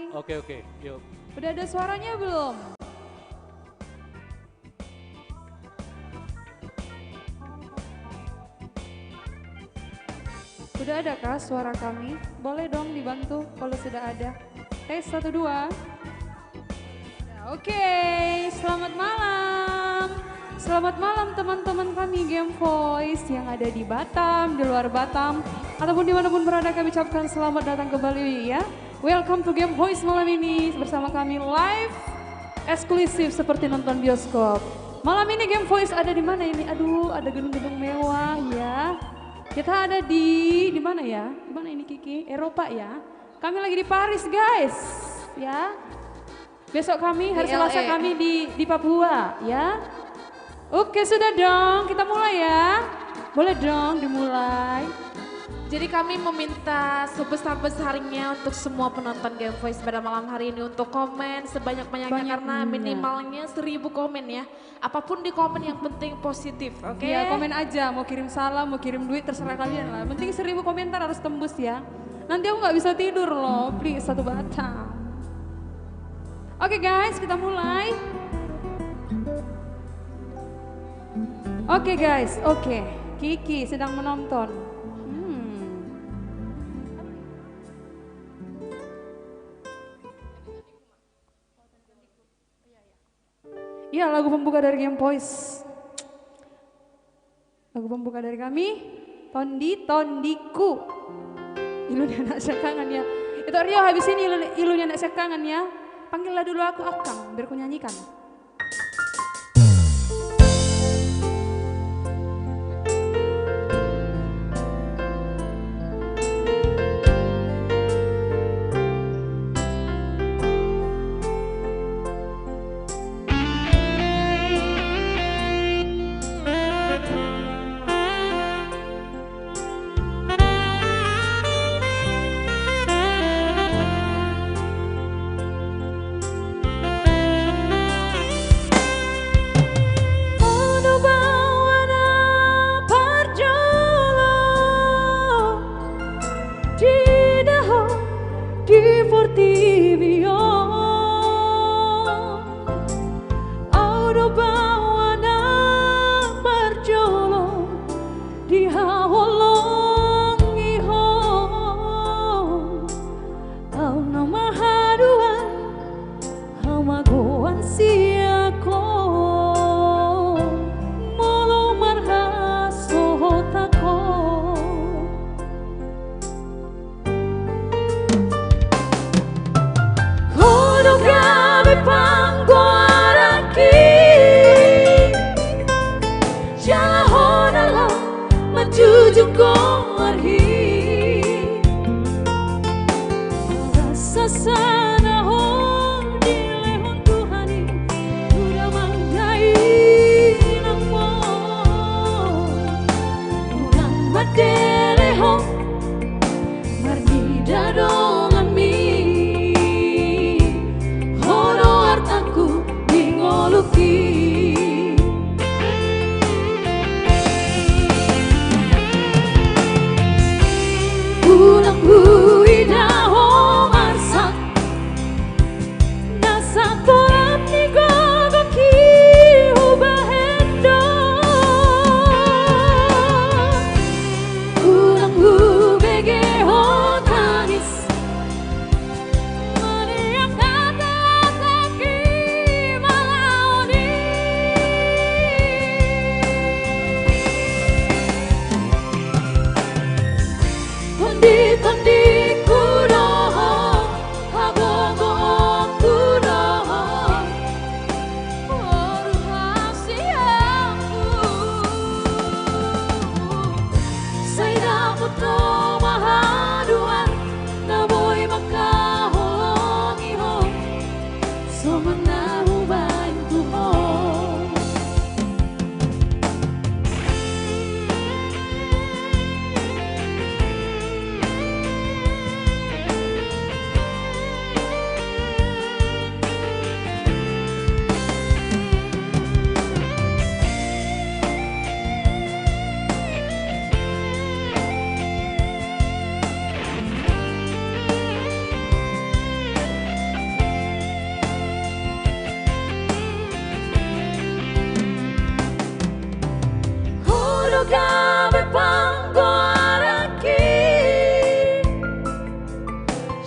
Oke, yuk. Udah ada suaranya belum? Udah ada kah suara kami? Boleh dong dibantu kalau sudah ada. Tes 1, 2. Oke, selamat malam. Selamat malam teman-teman kami Game Voice yang ada di Batam, di luar Batam, ataupun dimanapun berada kami ucapkan selamat datang kembali ya. Welcome to Game Voice malam ini bersama kami live eksklusif seperti nonton bioskop. Malam ini Game Voice ada di mana ini? Aduh, ada gedung-gedung mewah ya. Kita ada di mana ya? Di mana ini Kiki? Eropa ya. Kami lagi di Paris guys, ya. Besok kami hari Selasa kami di Papua ya. Oke sudah dong, kita mulai ya. Boleh dong dimulai. Jadi kami meminta sebesar-besarnya untuk semua penonton Game Voice pada malam hari ini untuk komen sebanyak-banyaknya karena minimalnya 1000 komen ya. Apapun di komen yang penting positif, oke? Ya komen aja, mau kirim salam, mau kirim duit terserah kalian lah. Penting 1000 komentar harus tembus ya. Nanti aku nggak bisa tidur loh, please satu batang. Oke guys, kita mulai. Oke guys, oke. Kiki sedang menonton. Ya lagu pembuka dari Game Voice. Lagu pembuka dari kami, Tondi Tondiku. Ilunya anak sekangan ya. Itu Rio habis ini ilunya anak sekangan ya. Panggillah dulu aku Akang, biar ku nyanyikan.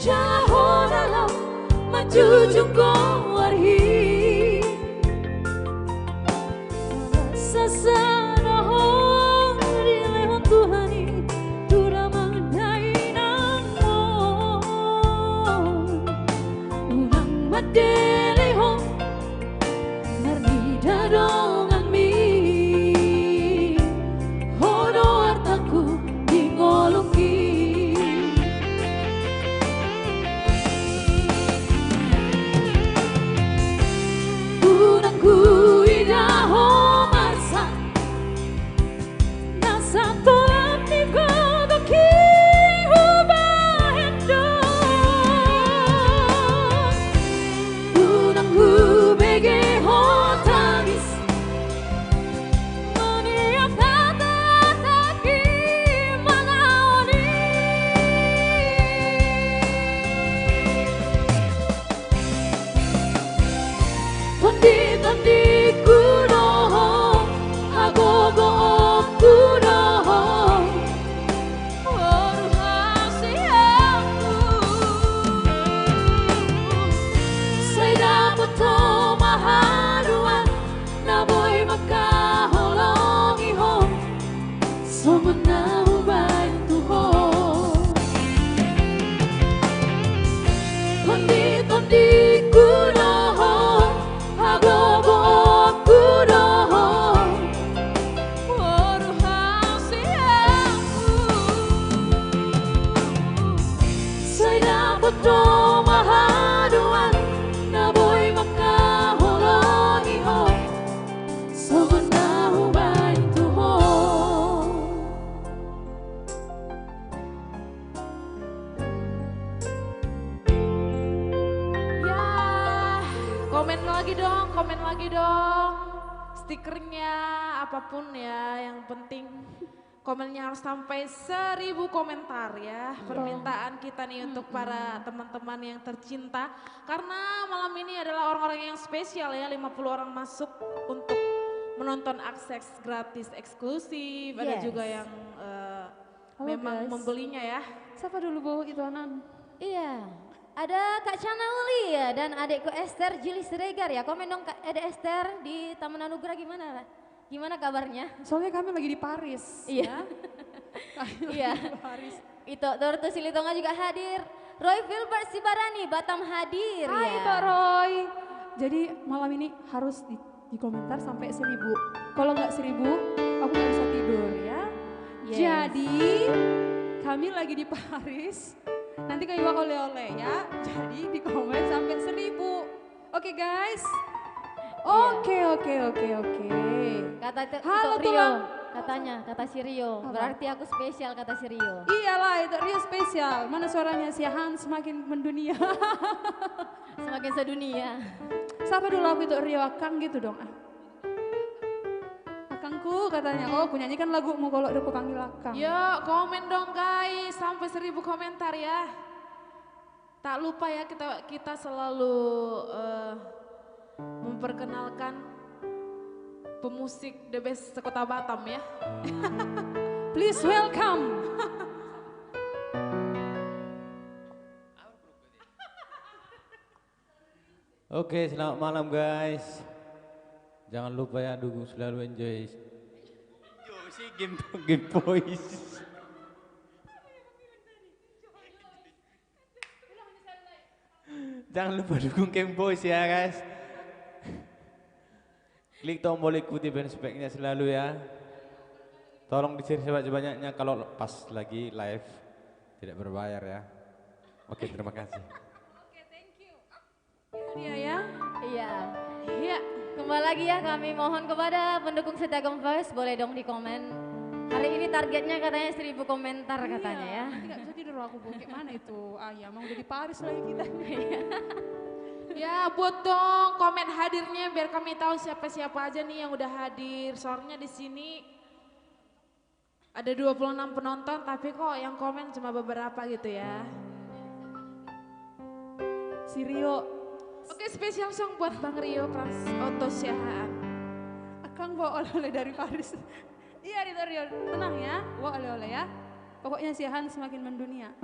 Jaho dalam majujung warhi Sasana dilehon Tuhani Tura mengenai namo Ulang madelehon Narni dadongan mi Hono artaku dingolongki Komen lagi dong. Stikernya apapun ya, yang penting komennya harus sampai 1000 komentar ya. Permintaan kita nih untuk para teman-teman yang tercinta. Karena malam ini adalah orang-orang yang spesial ya, 50 orang masuk untuk menonton akses gratis eksklusif. Ada juga yang memang membelinya ya. Siapa dulu Bu itu Anan? Iya. Ada Kak Chana Uli ya dan adikku Esther Juli Siregar ya. Komen dong Kak Esther di Taman Anugerah gimana? Gimana kabarnya? Soalnya kami lagi di Paris. Iya. Iya. Di Paris. Itu Torto Silitonga juga hadir. Roy Filbert Sibarani Batam hadir ya. Hai Pak Roy. Jadi malam ini harus di komentar sampai 1000. Kalau nggak 1000 aku nggak bisa tidur ya. Yes. Jadi kami lagi di Paris. Nanti kami bawa oleh-oleh ya. Jadi di komen sampai 1000. Oke guys. Oke. Kata itu Halo Rio, Tuhan. kata si Rio. Apa? Berarti aku spesial kata si Rio. Iyalah itu Rio spesial. Mana suaranya si Han semakin mendunia. Semakin sedunia. Siapa dulu aku itu Rio Akang gitu dong. Akangku katanya, oh aku nyanyikan lagumu kalau udah aku panggil Akang. Yuk komen dong guys, sampai 1000 komentar ya. Tak lupa ya kita selalu memperkenalkan pemusik the best sekota Batam ya. Please welcome. Oke, selamat malam guys. Jangan lupa ya dukung selalu enjoy. Si game voice. Jangan lupa dukung Game Boys ya guys. Klik tombol ikuti benspeknya selalu ya. Tolong di-share sebanyak-banyaknya kalau pas lagi live tidak berbayar ya. Oke, terima kasih. Iya ya. Iya. Iya. Kembali lagi ya kami mohon kepada pendukung setia Game Voice boleh dong di komen. Hari ini targetnya katanya 1000 komentar katanya ya. Nanti gak bisa tidur aku Bu, kayak mana itu? Ya mau udah di Paris lagi kita. Ya buat dong komen hadirnya biar kami tahu siapa-siapa aja nih yang udah hadir. Soalnya di sini ada 26 penonton tapi kok yang komen cuma beberapa gitu ya. Si Rio. Oke, spesial song buat Bang Rio Pras Oto Siahaan. Akang bawa oleh-oleh dari Paris. Iya itu Rio, tenang ya, bawa oleh-oleh ya. Pokoknya si Han semakin mendunia.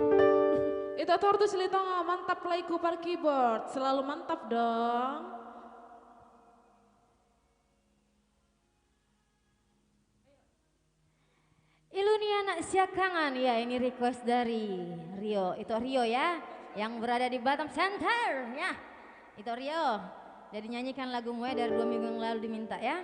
Itu tortu silitonga mantap playku par keyboard, selalu mantap dong. Iluniana Siakangan, ya ini request dari Rio, itu Rio ya, yang berada di Batam Center ya, itu Rio. Jadi nyanyikan lagu Mue dari 2 minggu yang lalu diminta ya.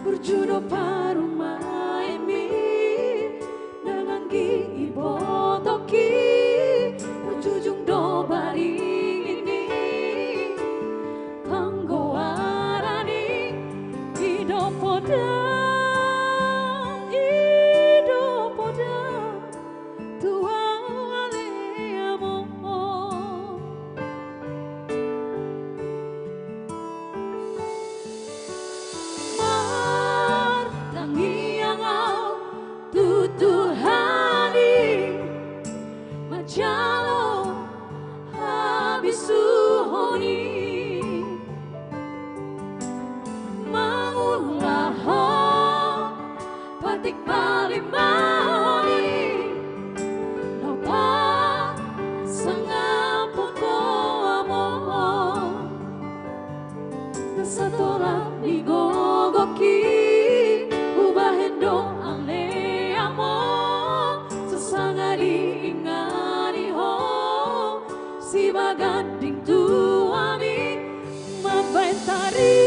Berjudo paru maimi dengan gigi botoki ujung do baring ini panggoarani ido poda tuale amor Tutuhani Majalo Habisuhoni Mangulaho Patik Malimani Napa Sangapun ko amor Nasatola Nigogoki Ubahendo si baganding tuami mabentari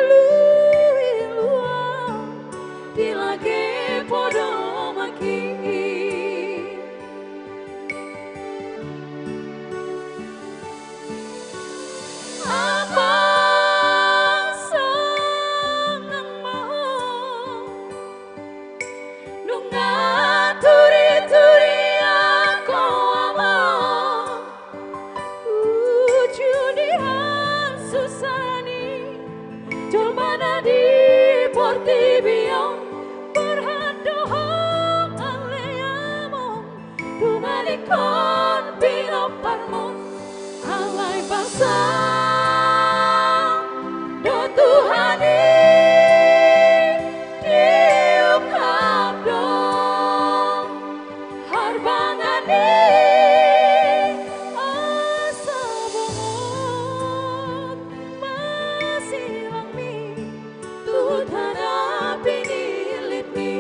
luilua dilage podo maki apa senang mau nunga turi-turi Portibion berhandohong aleamon Dumalikon pinoparmon alay bangsa do Tuhani diukap dong harbangani asa bongot masilang mi Tuhan pinilit mi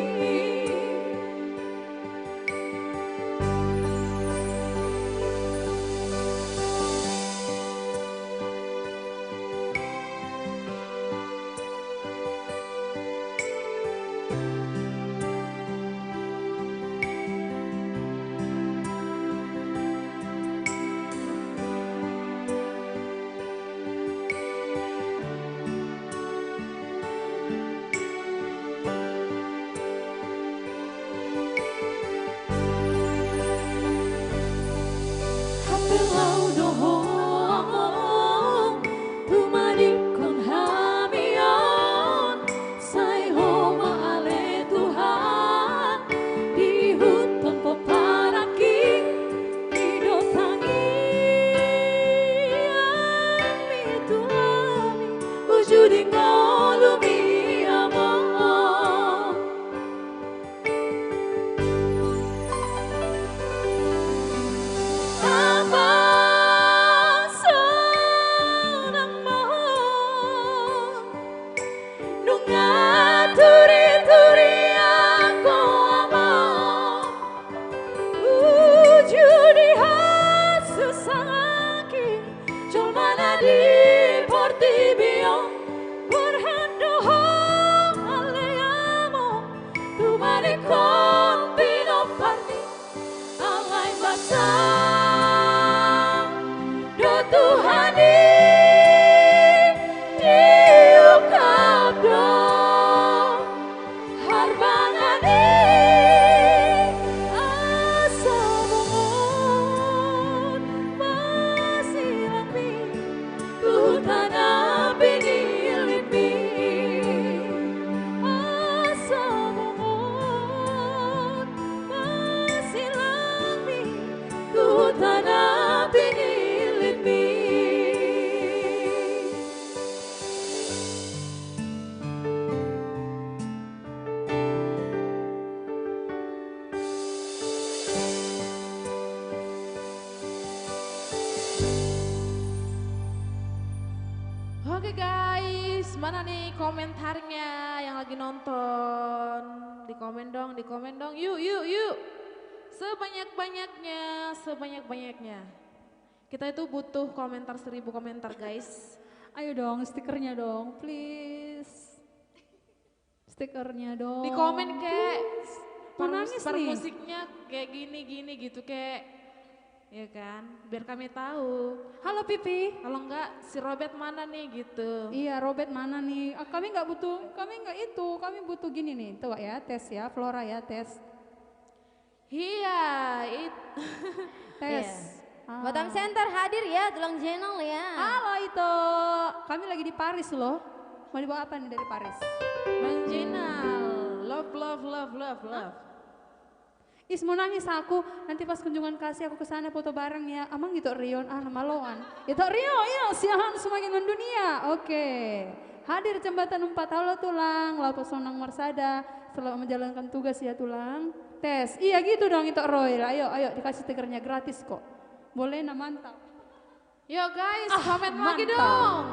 guys, mana nih komentarnya yang lagi nonton? Di komen dong, yuk. Sebanyak-banyaknya, sebanyak-banyaknya. Kita itu butuh komentar 1000 komentar guys. Ayo dong, stikernya dong, please. Stikernya dong. Di komen kayak Menangis per nih. musiknya kayak gini gitu kayak, ya kan? Biar kami tahu. Halo Pipi. Kalau enggak si Robert mana nih gitu. Iya, Robert mana nih? Ah, kami nggak kami butuh gini nih. Tuh ya, tes ya, Flora ya, tes. Iya, Tes. Iya. Ah. Batam Center hadir ya, tulang channel ya. Halo itu. Kami lagi di Paris loh. Mau dibawa apa nih dari Paris? Bang Jenal, love. Is mau nangis aku, nanti pas kunjungan kasih aku ke sana foto bareng ya. Amang gitu Rion, maloan. Itu Rio, iya siahan semakin mendunia. Oke. Hadir jembatan 4, halo tulang, lalu sonang Marsada. Selamat menjalankan tugas ya tulang. Tes, iya gitu dong itu Roy. Ayo dikasih stikernya gratis kok. Boleh nah mantap. Yo guys, komen lagi mantap. dong.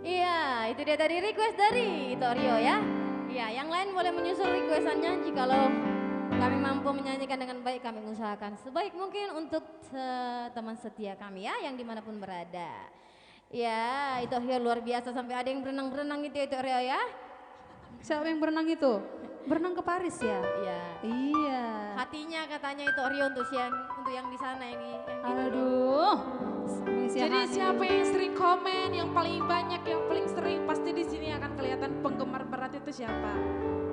Iya, itu dia tadi request dari itu Rio ya. Iya, yang lain boleh menyusul requestannya jikalau kami mampu menyanyikan dengan baik, kami usahakan sebaik mungkin untuk teman setia kami ya, yang dimanapun berada. Ya, itu Rio luar biasa sampai ada yang berenang-berenang itu Rio ya. Siapa yang berenang itu? Berenang ke Paris ya? Iya. Iya. Hatinya katanya itu Rio untuk yang di sana yang gitu. Aduh. Jadi siapa yang sering komen, yang paling banyak, yang paling sering pasti di sini akan kelihatan penggemar berat itu siapa.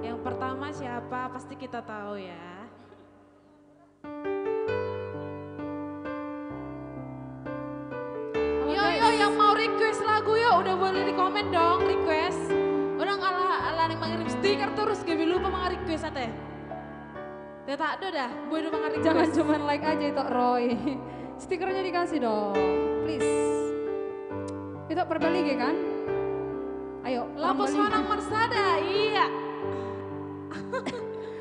Yang pertama siapa pasti kita tahu ya. Yo yang mau request lagu yo udah boleh di komen dong request. Udah ngalah yang mengirim stiker terus gak lupa mga request ate. Ya tak ada dah, gue udah mga request. Jangan cuman like aja itu Roy. Stikernya dikasih dong, please. Itu perbalige kan? Ayo, Lampus perbalige. Manang Marsada, iya.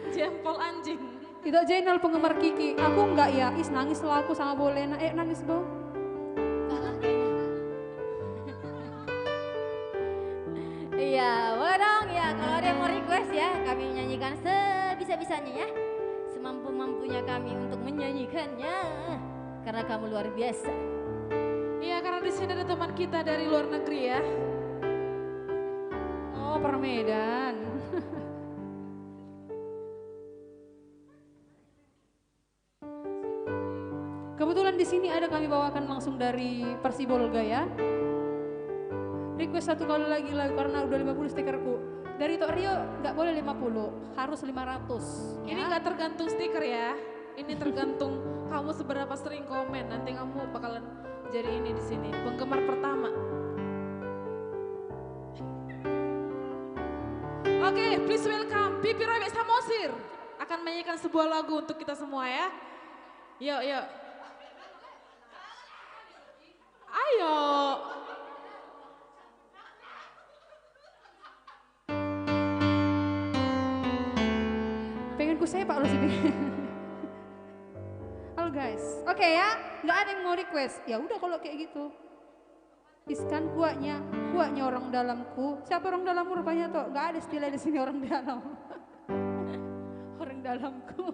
Jempol anjing. Itu Jainal penggemar Kiki. Aku enggak ya, nangis lo aku sama Bolena. Nangis Bo. Iya, boleh dong ya. Kalau ada yang mau request ya, kami nyanyikan sebisa-bisanya ya. Semampu-mampunya kami untuk menyanyikannya. Karena kamu luar biasa. Iya, karena di sini ada teman kita dari luar negeri ya. Oh, Permedan. Kebetulan di sini ada kami bawakan langsung dari Persibolga ya. Request satu kali lagi karena udah 50 stikerku. Dari Tok Rio nggak boleh 50, harus 500. Ini ya. nggak tergantung stiker ya. Ini tergantung kamu seberapa sering komen. Nanti kamu bakalan jadi ini di sini. Penggemar pertama. Oke, please welcome Pipi Robek Samosir. Akan menyanyikan sebuah lagu untuk kita semua ya. Yuk. Ayo. Pengen ku sepak lo sini. Halo guys, oke ya, nggak ada yang mau request. Ya udah kalau kayak gitu. Iskan kuatnya orang dalamku. Siapa orang dalamku rupanya toh? Nggak ada istilah di sini orang dalam. Orang dalamku.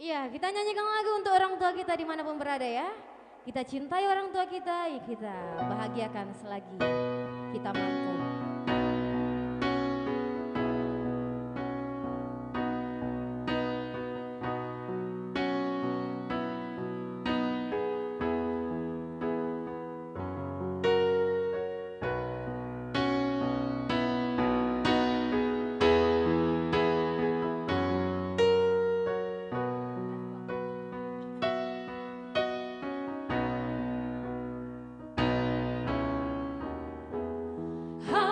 Iya, kita nyanyikan lagu untuk orang tua kita dimanapun berada ya. Kita cintai orang tua kita, ya kita bahagiakan selagi kita mampu. Ha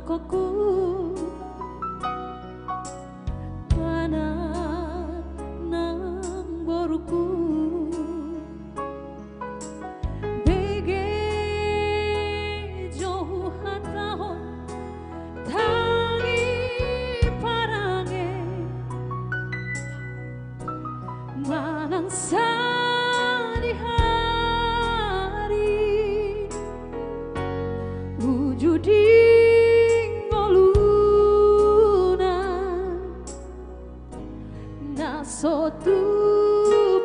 tokoku mana nang boruku bege jauhan tahun tangi parange manang di hari wujudi sotu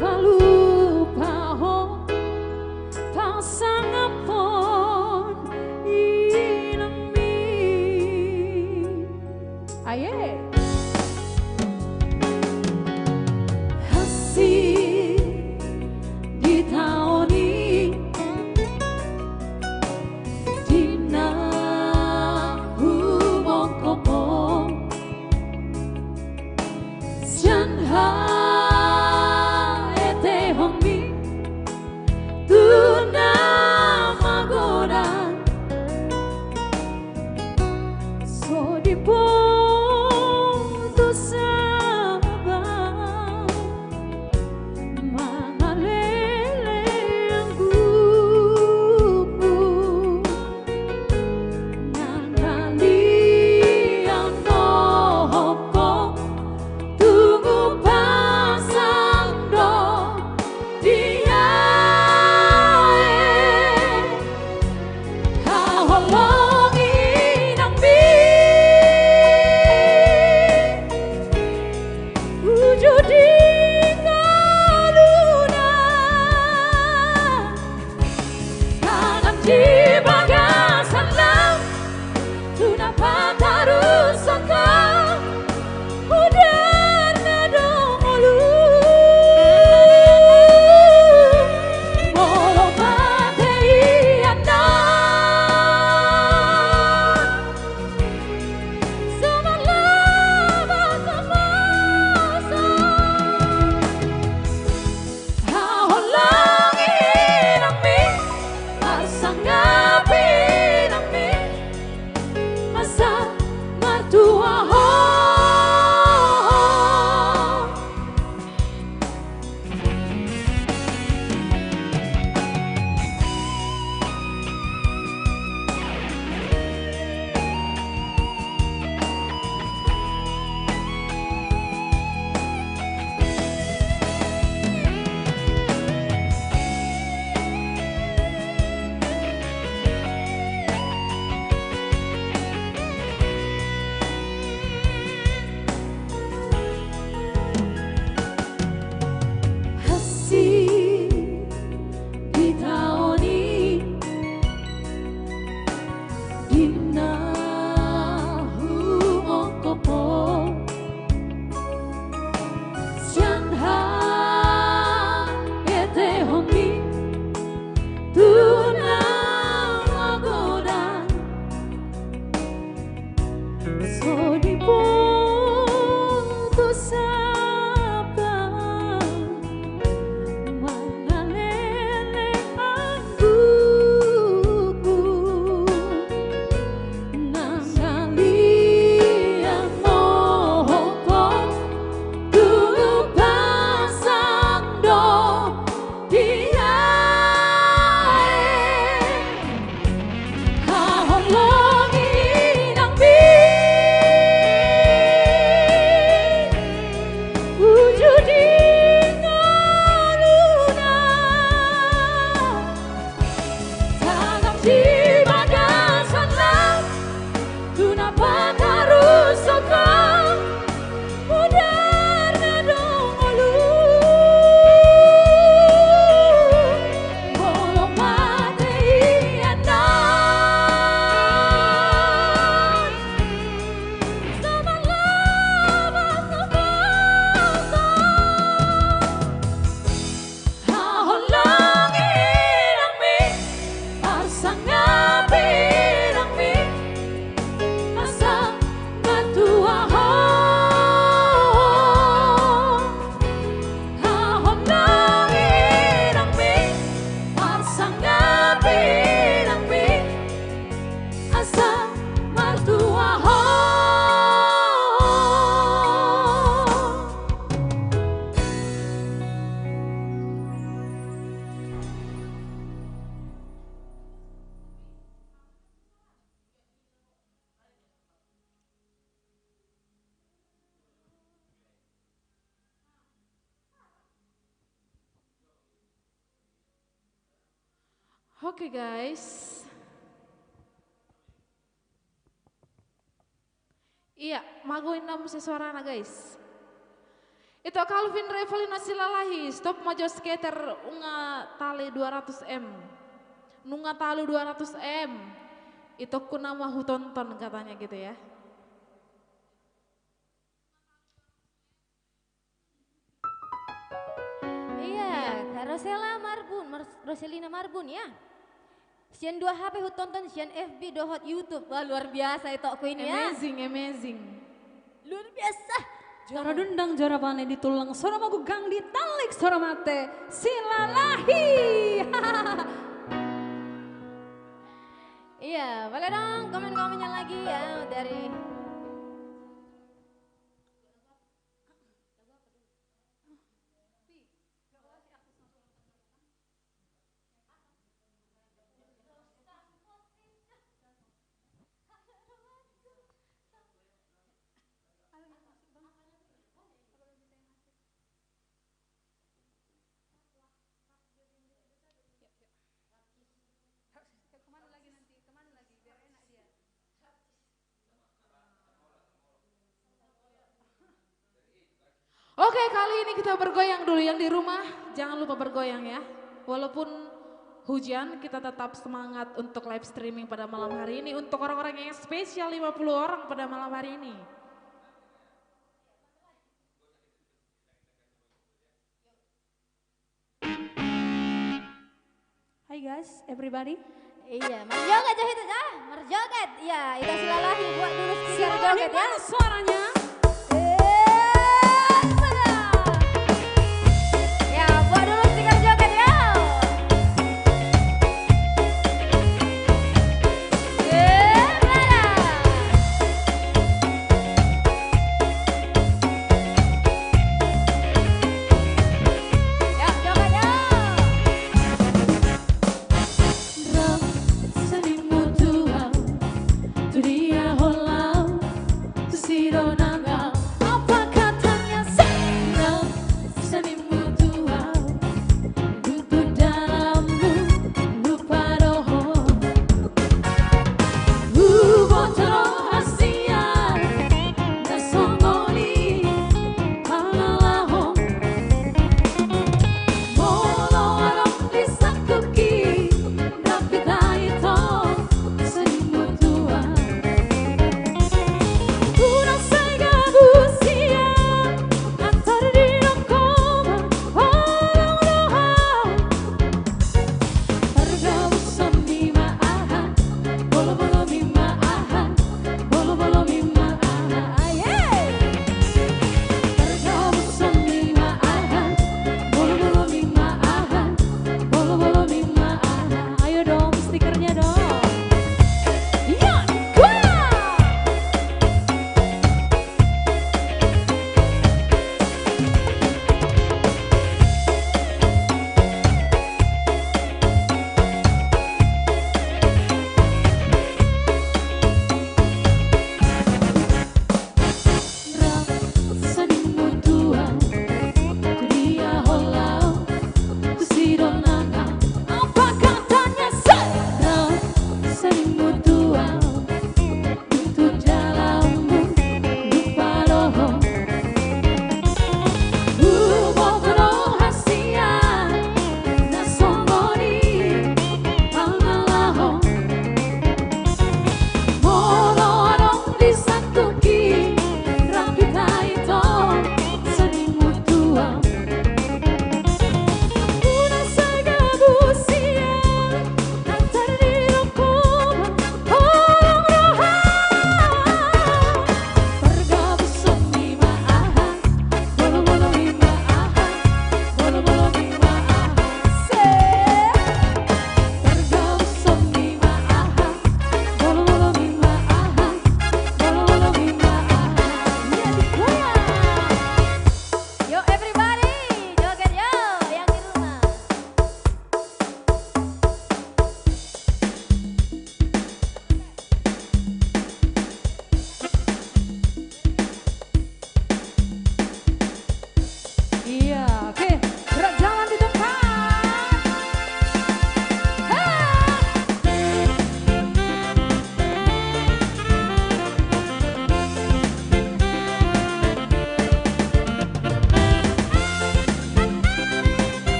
palupa ho pasangapon inami aye hasi Oke guys. Iya, magoin namu sesuarana guys. Itu Calvin Revolina silalahi, stop majo skater unga tali 200M. Nunga talu 200M. Itu ku nama hutonton katanya gitu ya. Iya, Kak Rosela Marbun, Roselina Marbun ya. Sian 2 HP hutonton, sian FB dohot YouTube. Wah luar biasa itu aku ini ya. Amazing, amazing. Luar biasa. Juara dendang, juara pane ditulang, suara magu gang ditalik, suara mate, silalahi. Iya, boleh dong komen-komennya lagi ya dari Oke, kali ini kita bergoyang dulu. Yang di rumah jangan lupa bergoyang ya. Walaupun hujan, kita tetap semangat untuk live streaming pada malam hari ini. Untuk orang-orang yang spesial 50 orang pada malam hari ini. Hai guys, everybody. iya, merjoget itu ah, merjoget. Iya, itu silalahi buat dulu speaker Silalahi joget ya. mana suaranya? Ya, buat dulu speaker joget ya. Ya, joget ya. Saling mutual, tu dia rolau, tu si dona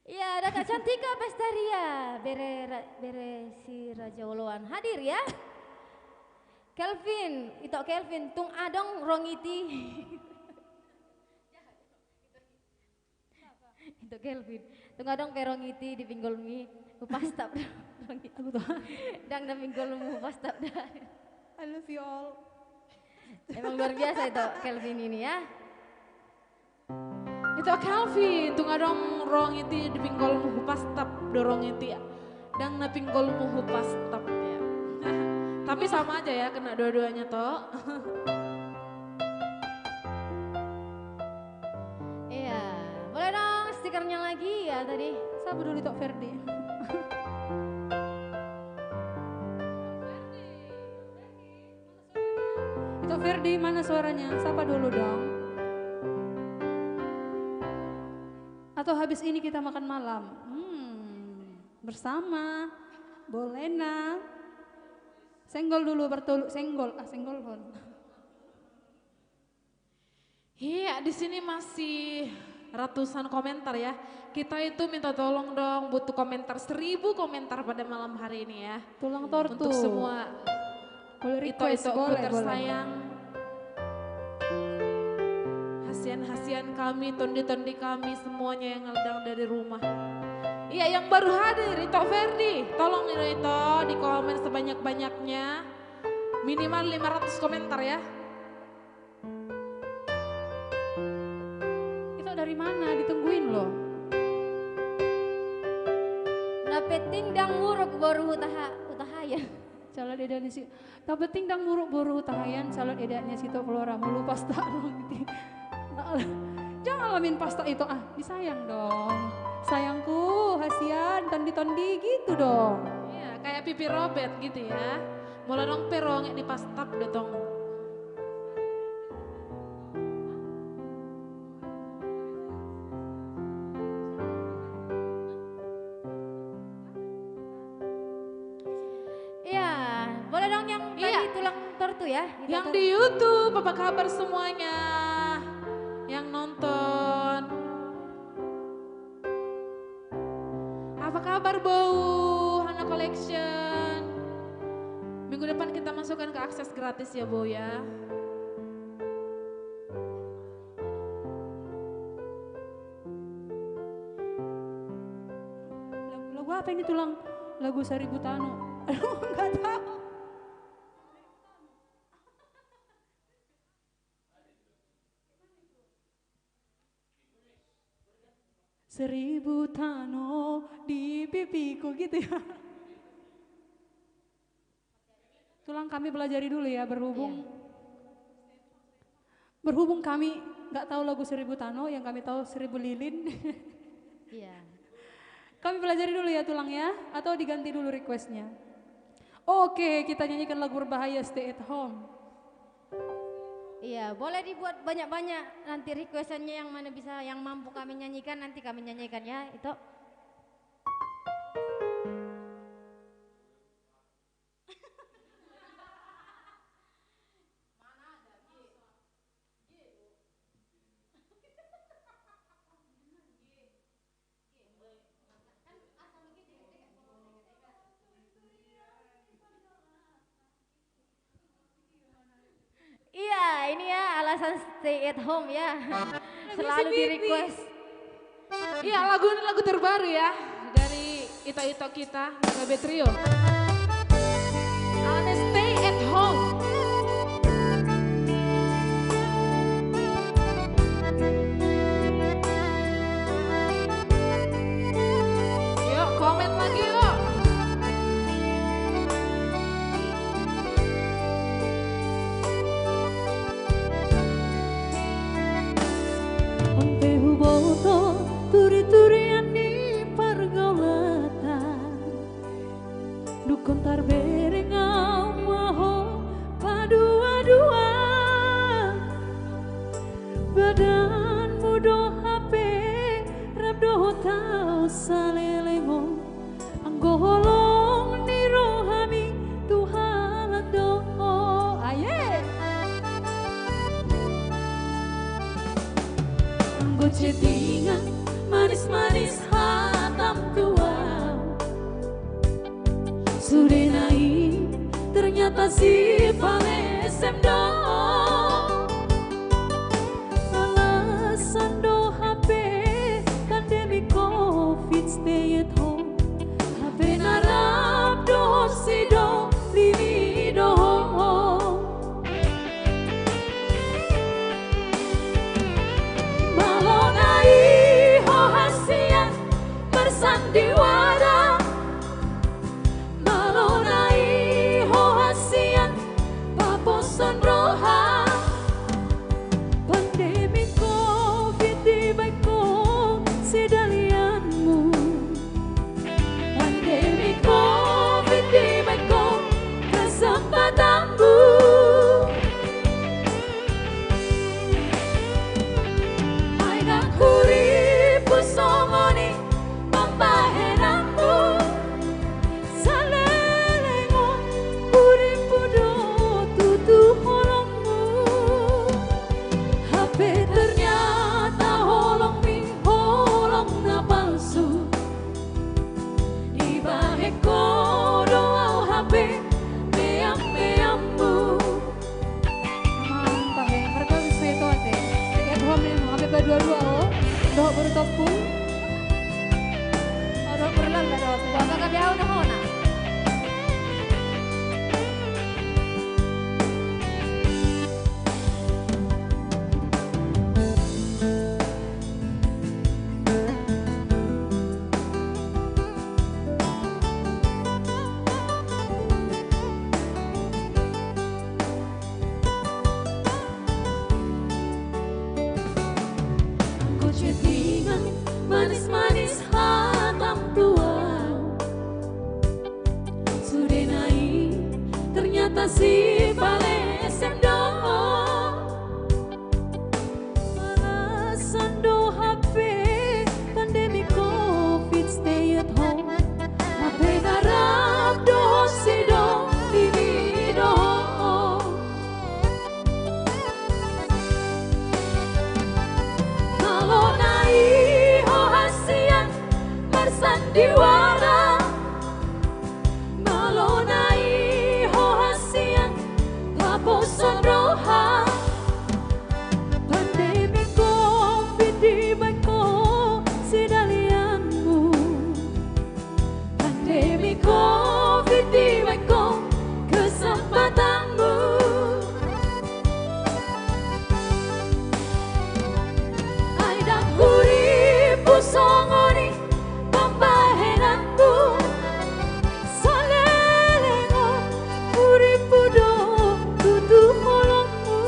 Iya, ada Kak Cantika Pestaria, bere si Raja Woloan hadir ya. Kelvin, itu Kelvin, tung adong rongiti. Itu Kelvin, tung adong perongiti di pinggul mi, upastap rongiti. Dang na pinggul mu upastap dah. I love you all. Emang luar biasa itu Kelvin ini ya. Itu Calvin, tung adong rong iti di pinggol mu hupastap dorong iti ya. Dang na pinggol mu hupastap ya. Tapi sama aja ya kena dua-duanya toh. Iya, boleh dong stikernya lagi ya tadi. Sabar dulu Tok Ferdi. Tok Ferdi mana suaranya? Sapa dulu dong. Atau habis ini kita makan malam? Bersama Bolena. Senggol dulu bertoluk senggol, senggol hon. Iya, di sini masih ratusan komentar ya. Kita itu minta tolong dong, butuh komentar 1000 komentar pada malam hari ini ya. Tulang tortu. Untuk semua boleh itu request, boleh, tersayang. Hasian-hasian kami, tondi-tondi kami, semuanya yang sedang dari rumah. Iya, yang baru hadir, Ito Ferdi. Tolong Ito di komen sebanyak-banyaknya. Minimal 500 komentar ya. Itu dari mana? Ditungguin loh. Napeting dang muruk baru utahaya. Calon edanya si, tapi dang muruk boru tahayan calon edanya si to keluar mulu pasta gitu. Jangan alamin pasta itu disayang dong. Sayangku, hasian, tondi-tondi gitu dong. Iya, kayak pipi Robert gitu ya. Mulai dong perong di pastap dong. Iya, boleh dong yang tadi tulang tortu ya. Yang di YouTube, apa kabar semuanya? Yang nonton. Apa kabar Bau Hana Collection? Minggu depan kita masukkan ke akses gratis ya Bau ya. Lagu apa ini tulang? Lagu Seribu Tano. Aduh, nggak tahu. Seribu tano di pipiku gitu ya. Tulang kami pelajari dulu ya berhubung kami nggak tahu lagu Seribu Tano, yang kami tahu Seribu Lilin. Iya. Kami pelajari dulu ya tulang ya, atau diganti dulu requestnya. Oke, kita nyanyikan lagu berbahaya Stay at Home. Iya, boleh dibuat banyak-banyak nanti requestannya yang mana bisa, yang mampu kami nyanyikan nanti kami nyanyikan ya, itu. Iya, ini ya alasan stay at home ya. Selalu di request. Iya, lagu ini lagu terbaru ya dari Ito kita, KB Trio. Alasannya Stay at Home. Yuk, komen lagi yuk. Onte huboto turi-turian di pergaulatan dukun tar bereng maho padua-dua badan mudo HP rabdo tau salelemo anggo holong ni rohami Tuhan do aye anggo chattingan manis-manis ternyata si palesem dong. Alasan do HP pandemi COVID stay at home. HP narap do si do lini do. Malonai ho hasian bersandiwara. Malonai ho hasian paposan roha. Pandemi COVID di baiko sedalianmu. Pandemi COVID di baiko kesempatanmu. Aina kuripu songoni pambahenanmu. Salelengo kuripu do tutu holongmu. HP ternyata holong mi holong na palsu. Di baheko doa HP meam-meammu. Mantap ya, mereka bisa itu ate. Tiket home nih, HP kedua-dua oh. Doa bertopung. Doa berlan lah doa. Baka kabiyaw na ho na. Aku chattingan manis-manis hatam tua. Sudah naik ternyata si palesem dong. Alasan do HP pandemi COVID stay at home. HP narap do si do ini do. Malonai ho hasian bersandiwara. Malonai ho hasian paposan roha. Pandemi COVID di baiko sedalianmu. Pandemi COVID di baiko kesempatanmu. Aida kuripu songoni pambahenanmu. Salelengo kuripu do tutu holongmu.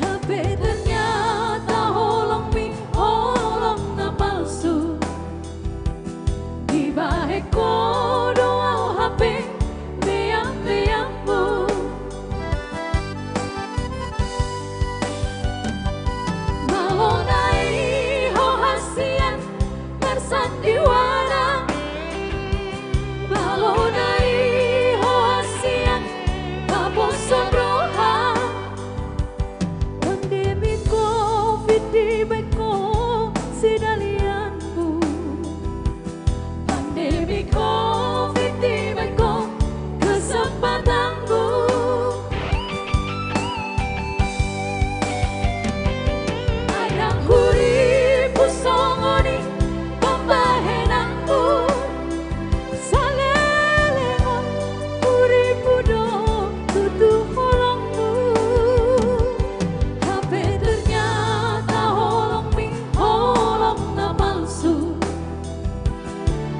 HP ternyata holong mi holong na palsu. Di baheko doa HP meam-meammu. Malonai ho hasian bersandiwara. Malonai ho hasian paposan roha. Pandemi COVID di baiko sedalianmu. Pandemi COVID di baiko kesempatanmu. Ayang kuripu songoni pambahenanmu. Salelengo kuripu do tutu holongmu. HP ternyata holong mi holong na palsu.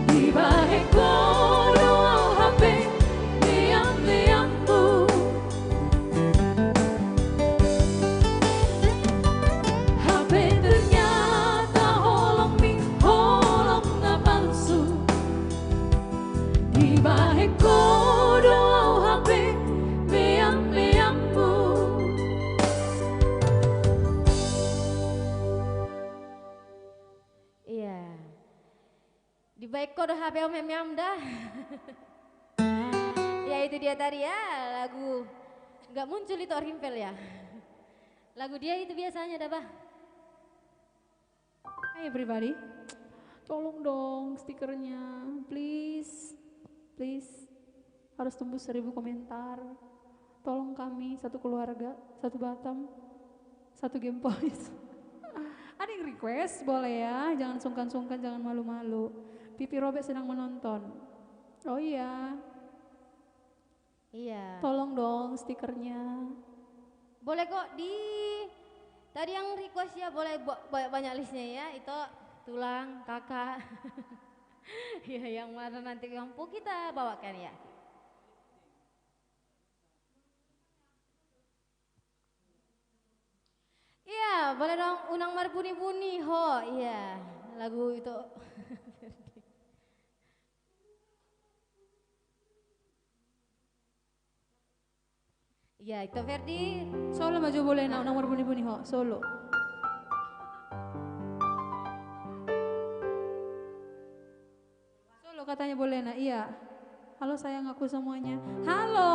Di baheko doa HP meam-meammu. HP ternyata holong mi holong na palsu. Di baheko doa HP meam-meammu. Iya. Di baiko do HP om mem dah. Ya itu dia tadi ya lagu nggak muncul itu Orhimpel ya. Lagu dia itu biasanya dah bah. Hai everybody, tolong dong stikernya, please, please. harus tembus 1000 komentar. Tolong kami satu keluarga, satu Batam, satu Game Boys. Ada yang request boleh ya, jangan sungkan-sungkan, jangan malu-malu. Pipi Robek sedang menonton. Oh iya, Iya. tolong dong stikernya. Boleh kok tadi yang request ya boleh banyak listnya ya. Itu tulang kakak. Ya yang mana nanti mampu kita bawakan ya. Iya, boleh dong unang marbuni-buni ho. Iya, lagu itu. Iya, itu Ferdi. Solo maju boleh nak nomor buni-buni ho, solo. Solo katanya boleh nak, iya. Halo sayang aku semuanya. Halo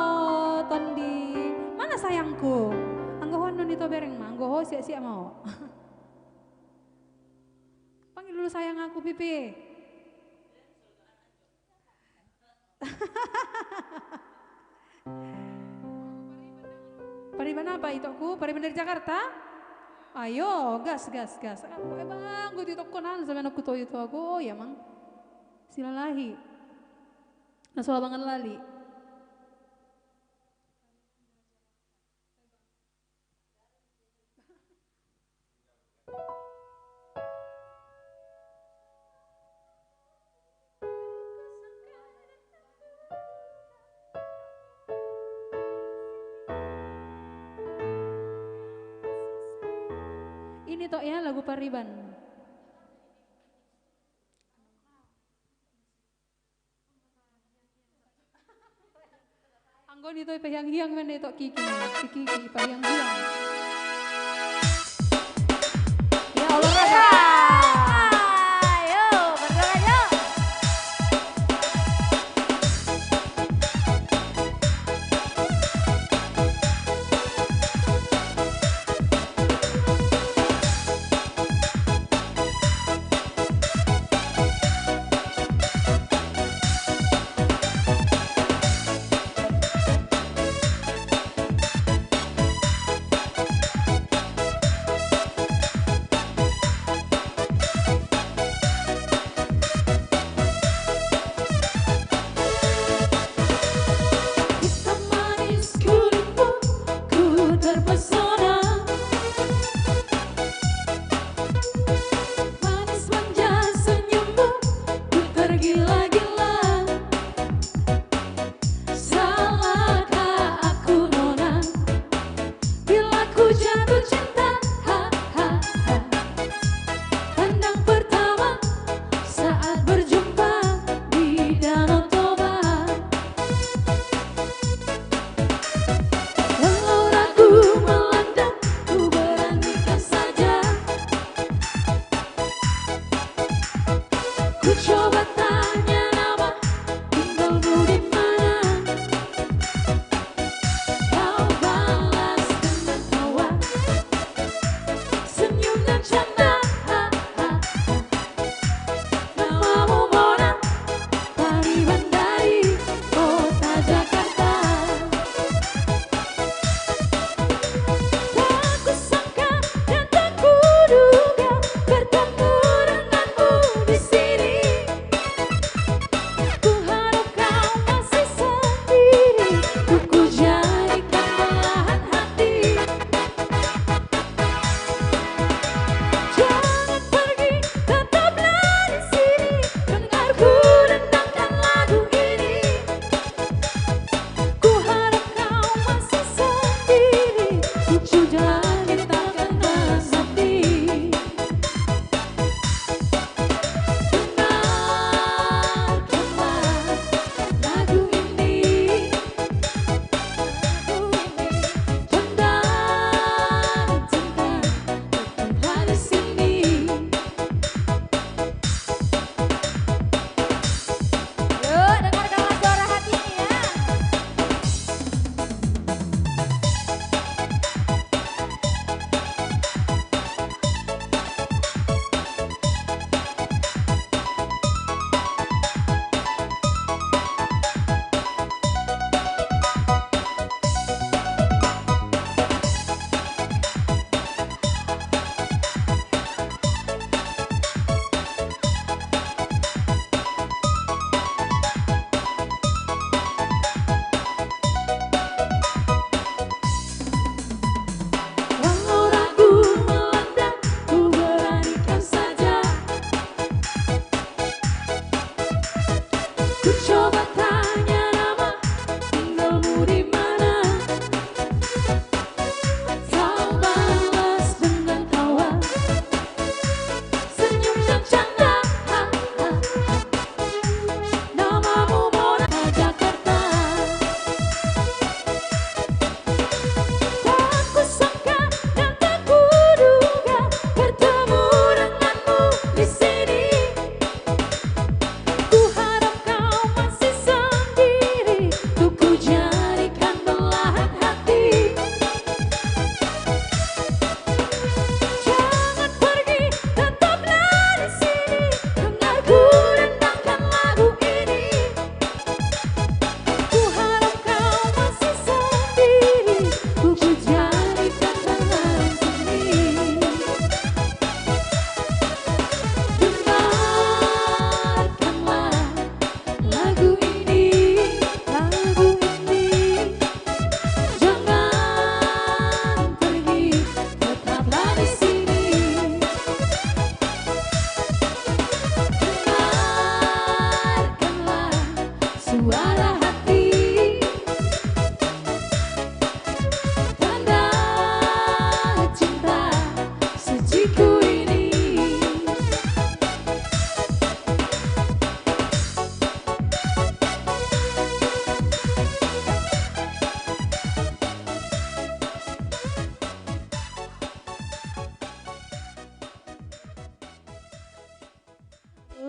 Tondi, mana sayangku? Anggohon non itu bereng mah, anggoho siap-siap mau. Panggil dulu sayang aku Pipi. Pariban apa itu aku? Pariban dari Jakarta? Ayo, gas. Aku bang, gue di tokonan sama aku tahu itu aku. Oh ya mang, silalahi. Nah soal banget lali. Ini toh ya lagu Pariban. Anggon itu pahyang-hyang men itu Kiki, si Kiki pahyang-hyang. Ya olahraga. Ayo, berdoa yuk.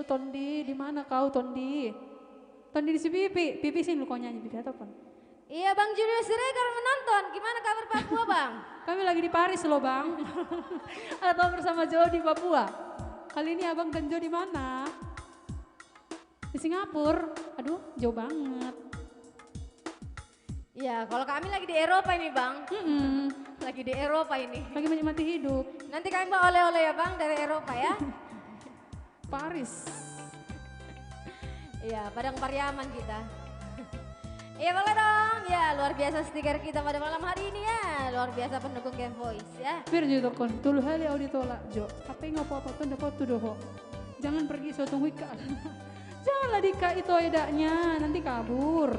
Tondi, di mana kau Tondi? Tondi di si Pipi, Pipi sih lu kau nyanyi Pipi atau apa? Iya Bang Julius Siregar menonton, gimana kabar Papua Bang? Kami lagi di Paris loh Bang. Atau bersama Jo di Papua. Kali ini Abang dan Jo di mana? Di Singapura. Aduh, jauh banget. Iya, kalau kami lagi di Eropa ini Bang. Lagi di Eropa ini. Lagi menikmati hidup. Nanti kami bawa oleh-oleh ya Bang dari Eropa ya. Paris. Iya, Padang Pariaman kita. Iya boleh dong, ya luar biasa stiker kita pada malam hari ini ya. Luar biasa pendukung Game Voice ya. Biar juga kon, tulu hali auditola Jo. Apa yang apa tuh dapat tuh doho. Jangan pergi suatu wika. Janganlah dika itu edaknya, nanti kabur.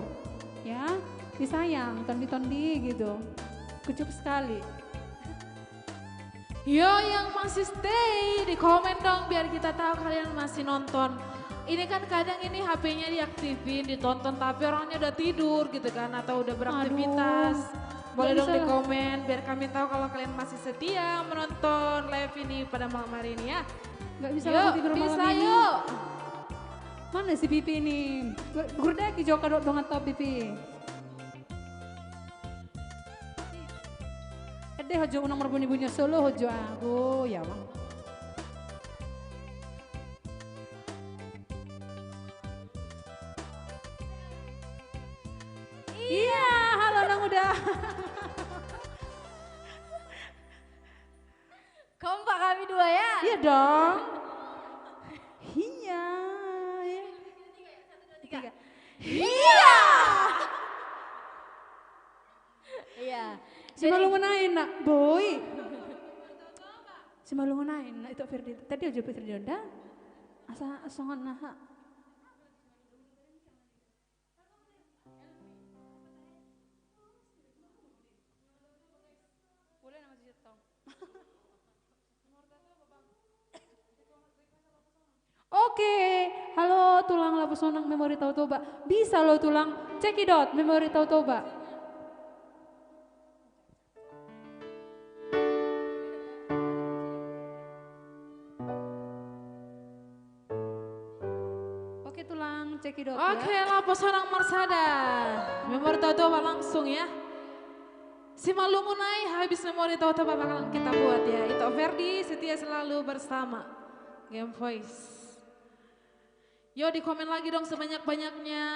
Ya, disayang, tondi-tondi gitu. Kucup sekali. Yo yang masih stay di komen dong biar kita tahu kalian masih nonton. Ini kan kadang ini HP-nya diaktifin, ditonton tapi orangnya udah tidur gitu kan atau udah beraktivitas. Boleh dong di komen biar kami tahu kalau kalian masih setia menonton live ini pada malam hari ini ya. Gak bisa lagi tidur malam bisa ini. yuk. Mana si Pipi ini? Gurdaki Jo kadok dong atau Pipi. Deh hojo nomor bunyi-bunyi solo hojo aku ya Bang. Iya, halo nang udah. Kompak kami dua ya. Iya dong. Iya. Tiga. Iya. Iya. Si malu ngenain nak, boy. Si malu ngenain nak itu Ferdi. Tadi aja Ferdi Onda. Asa songan nah. Oke, halo tulang lapus sonang memori tau toba. Bisa lo tulang, cekidot memori tau toba. Oke tulang, cekidot Oke, ya. lapos orang Marsada. Memori tahu langsung ya. Si Malumunai habis memori tahu bakalan kita buat ya. Itu Ferdi setia selalu bersama Game Voice. Yo di komen lagi dong sebanyak-banyaknya.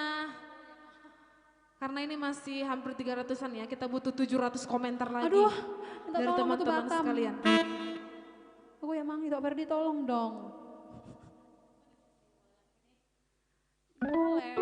Karena ini masih hampir 300-an ya. Kita butuh 700 komentar lagi. Aduh, minta dari tolong teman-teman untuk Batam. sekalian. Aku emang itu Ferdi tolong dong. Boleh.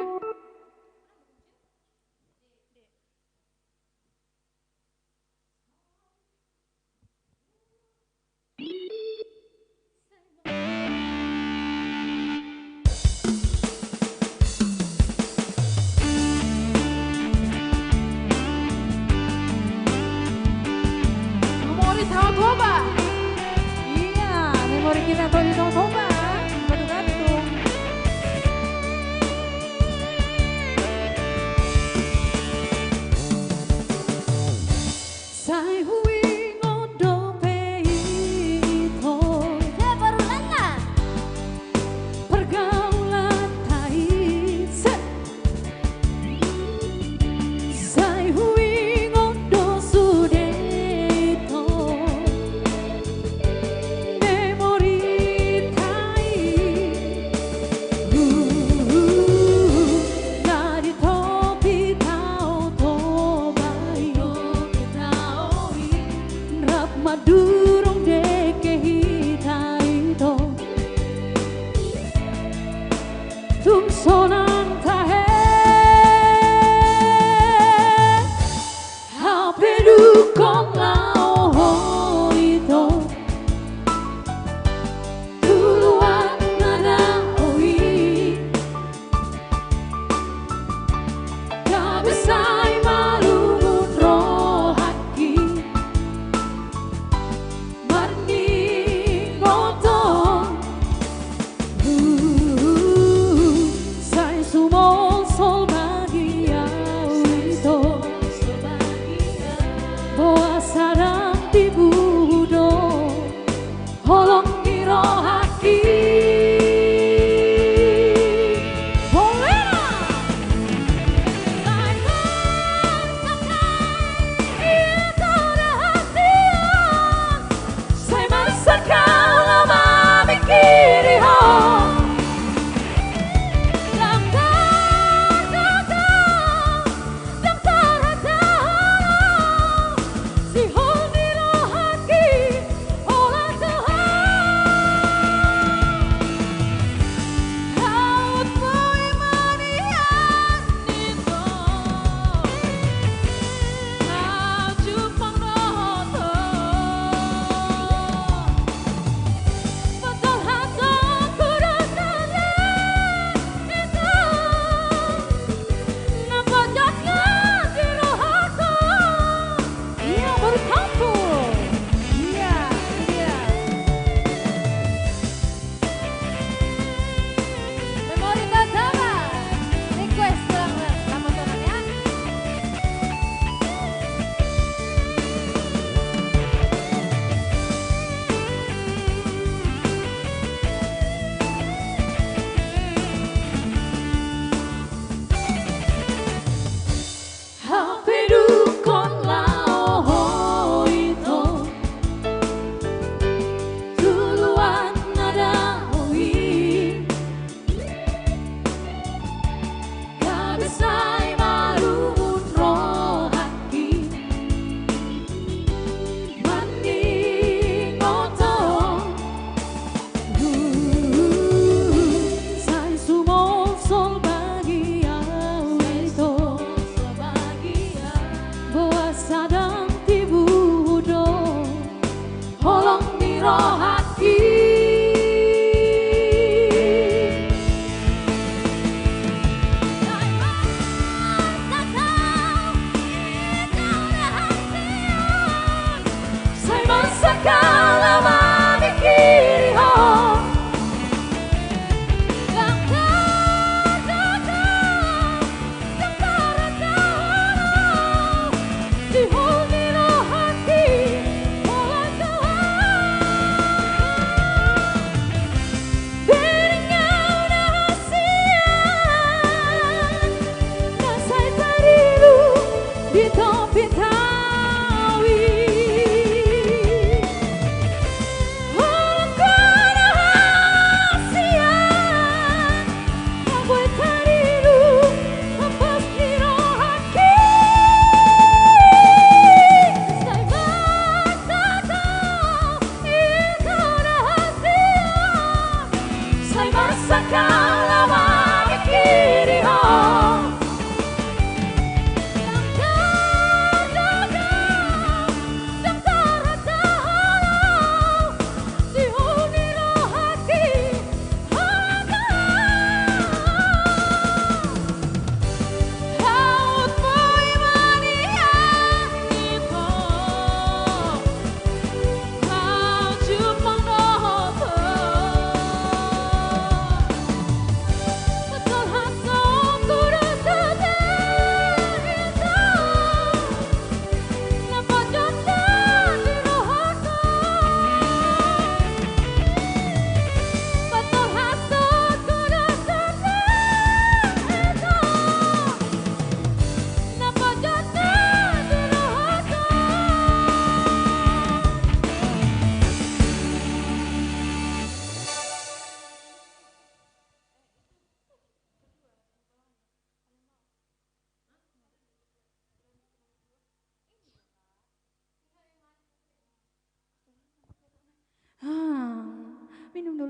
Memori tahu coba. Iya, memori kita Tony Toba. Batu-batu. Sai hui ngodo peito. Ya baru lana. Pergaulan tais. Sai hui ngodo sudeto. Memori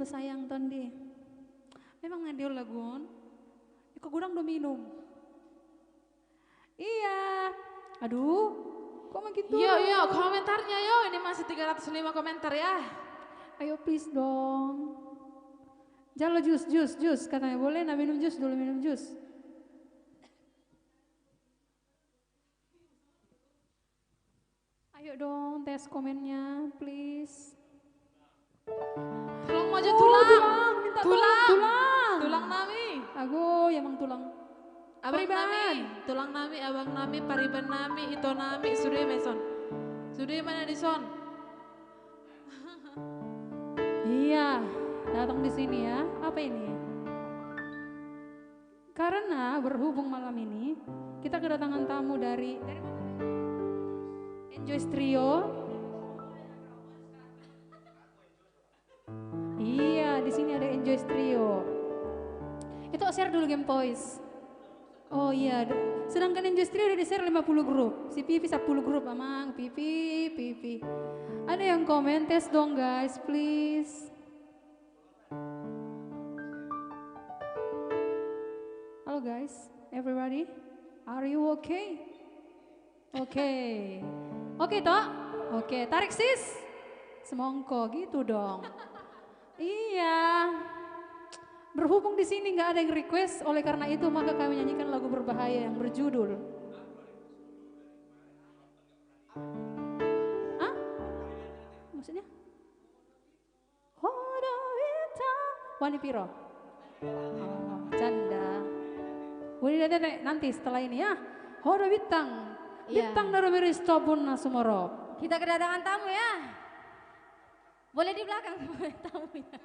sayang tondi. Memang ngadio lagun. Iko gudang do minum. Iya. Aduh, kok begitu? Yo, komentarnya yo. Ini masih 305 komentar ya. Ayo please dong. Jalo jus. Katanya boleh nah minum jus dulu, minum jus. Ayo dong tes komennya please. Tolong maju Oh, tulang. minta Tulang. tulang. Nami. Ago, ya emang tulang. Abang Pariban. Nami, tulang Nami, Abang Nami, Pariban Nami, Ito Nami, sudah Mason. Sudah mana di son? Iya, datang di sini ya. Apa ini? Karena berhubung malam ini kita kedatangan tamu dari mana? Enjoy Trio. Iya, di sini ada Enjoy Trio. Itu share dulu Game Boys. Oh iya, sedangkan Enjoy Trio udah di-share 50 grup. Si Pipi 10 grup, Amang. Pipi. Ada yang komen, tes dong guys, please. Halo guys, everybody, are you okay? Oke toh? Oke, tarik sis. Semongko gitu dong. Iya. Berhubung di sini nggak ada yang request, oleh karena itu maka kami nyanyikan lagu berbahaya yang berjudul. Hah? Maksudnya? Hodo Witang. Wani Piro. Oh, canda. Wani Dede nanti setelah ini ya. Hodo Witang. Iya. Bintang dari Miristobun Nasumoro. Kita kedatangan tamu ya. Boleh di belakang tamunya.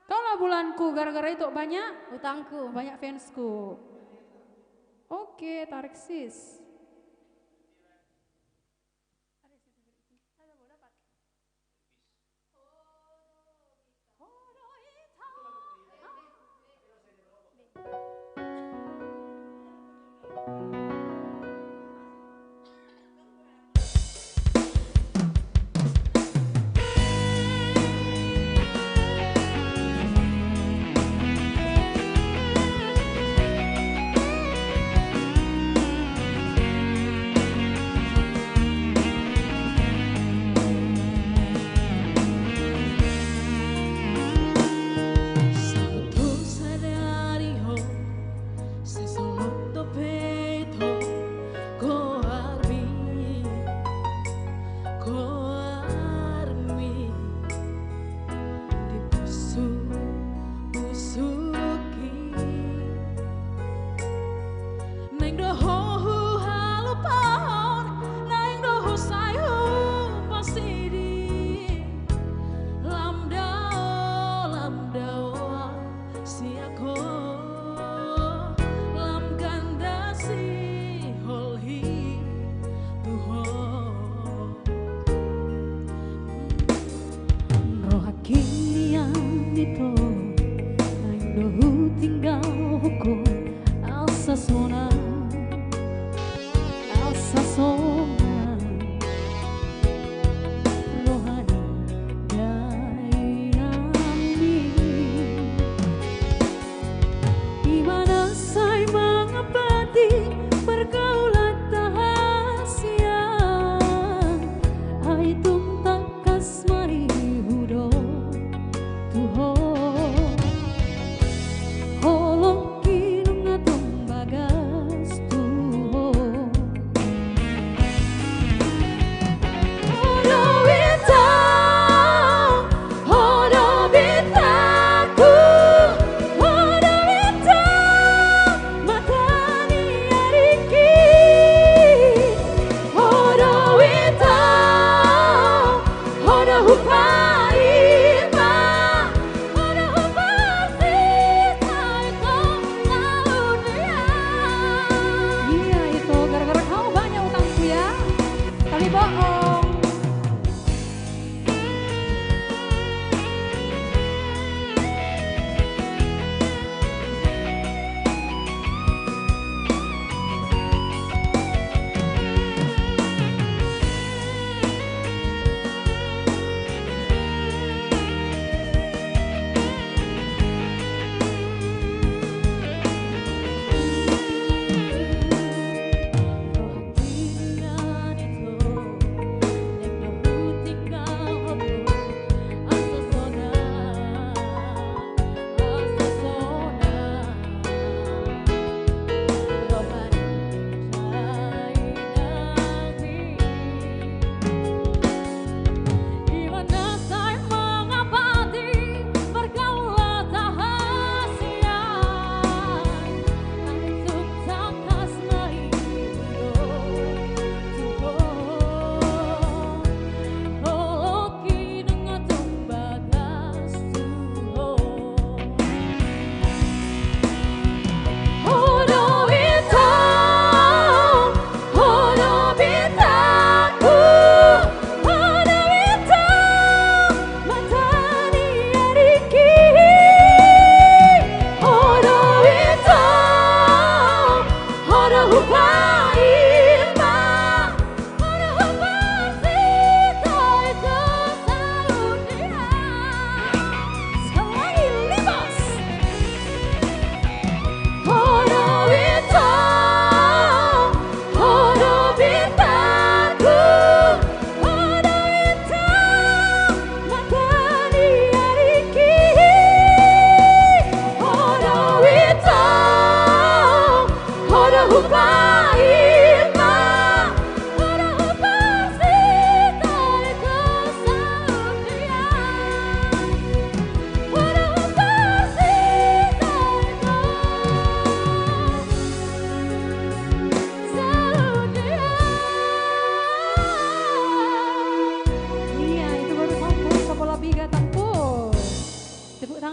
Tolong bulanku gara-gara itu banyak Utangku. fansku. Oke, tarik sis.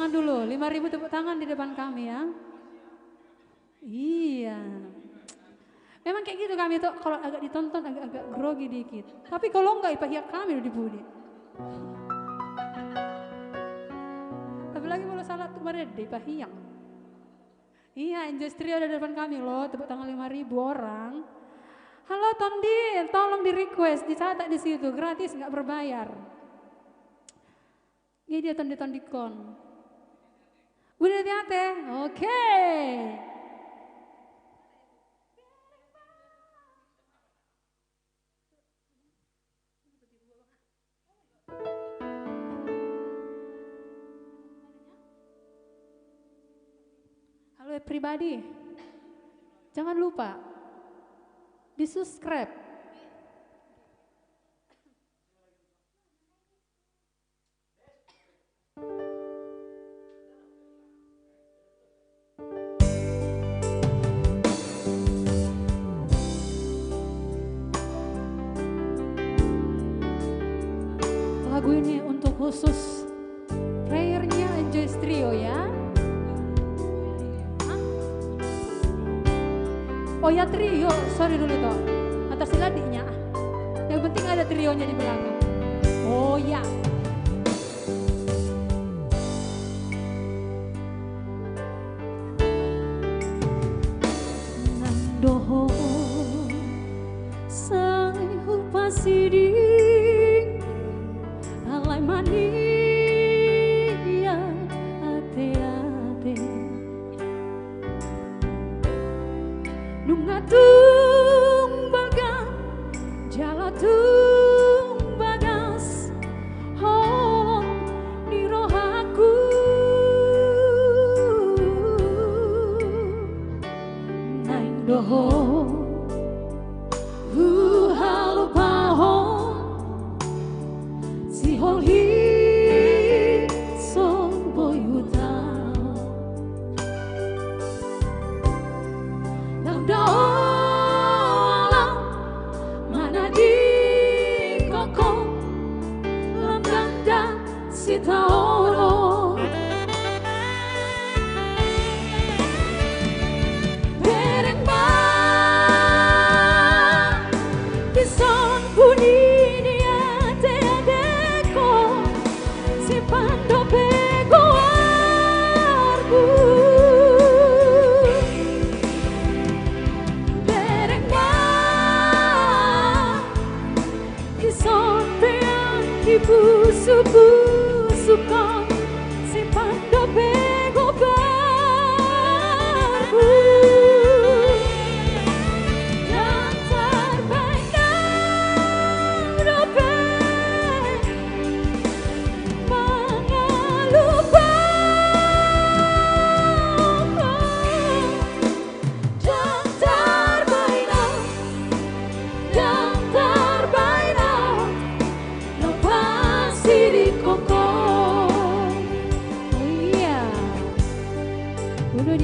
tangan dulu, 5.000 tepuk tangan di depan kami ya. Iya. Memang kayak gitu kami tuh kalau agak ditonton agak-agak grogi dikit. Tapi kalau enggak pihak kami udah dibudi. Apalagi kalau salah tuh kemarin di pihak. Iya, industri ada di depan kami loh, tepuk tangan 5.000 orang. Halo Tondi, tolong di request, dicatat di situ, gratis nggak berbayar. Ini dia Tondi-Tondikon. Udah hati-hati, oke. Halo pribadi, jangan lupa di subscribe. Lagu ini untuk khusus playernya Enjoy Trio ya. Oh ya trio, sorry dulu toh. Atas adiknya. Yang penting ada trionya di belakang. Oh ya. Nandoho sang hupasiding alai mania ate-ate nungatung bagang jalatung bagas holong di rohaku naing doho halu pahon si holhi son boy hutang nang dalam mana di koko lam ganda si taoro bereng ba son bunyi dia te-adeko si pando pego arbu bereng ba kison teang ibu-suku-sukan si pando pego barbu yang terbaik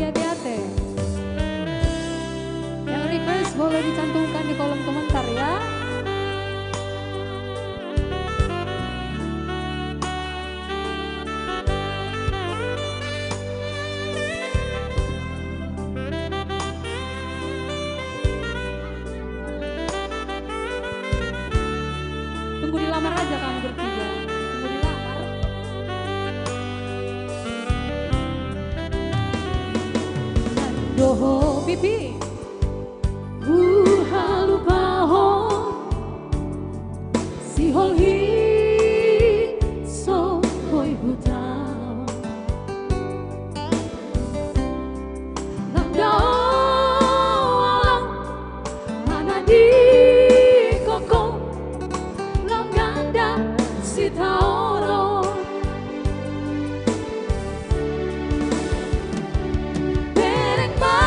hati-hati. Yang request boleh dicantumkan di kolom komentar ya. Tunggu dilamar aja kamu bertiga. Tunggu dilamar. Doho pipi halu pahon si holhi so boy hutang nang dalam mana di koko lam ganda si taoro bereng ba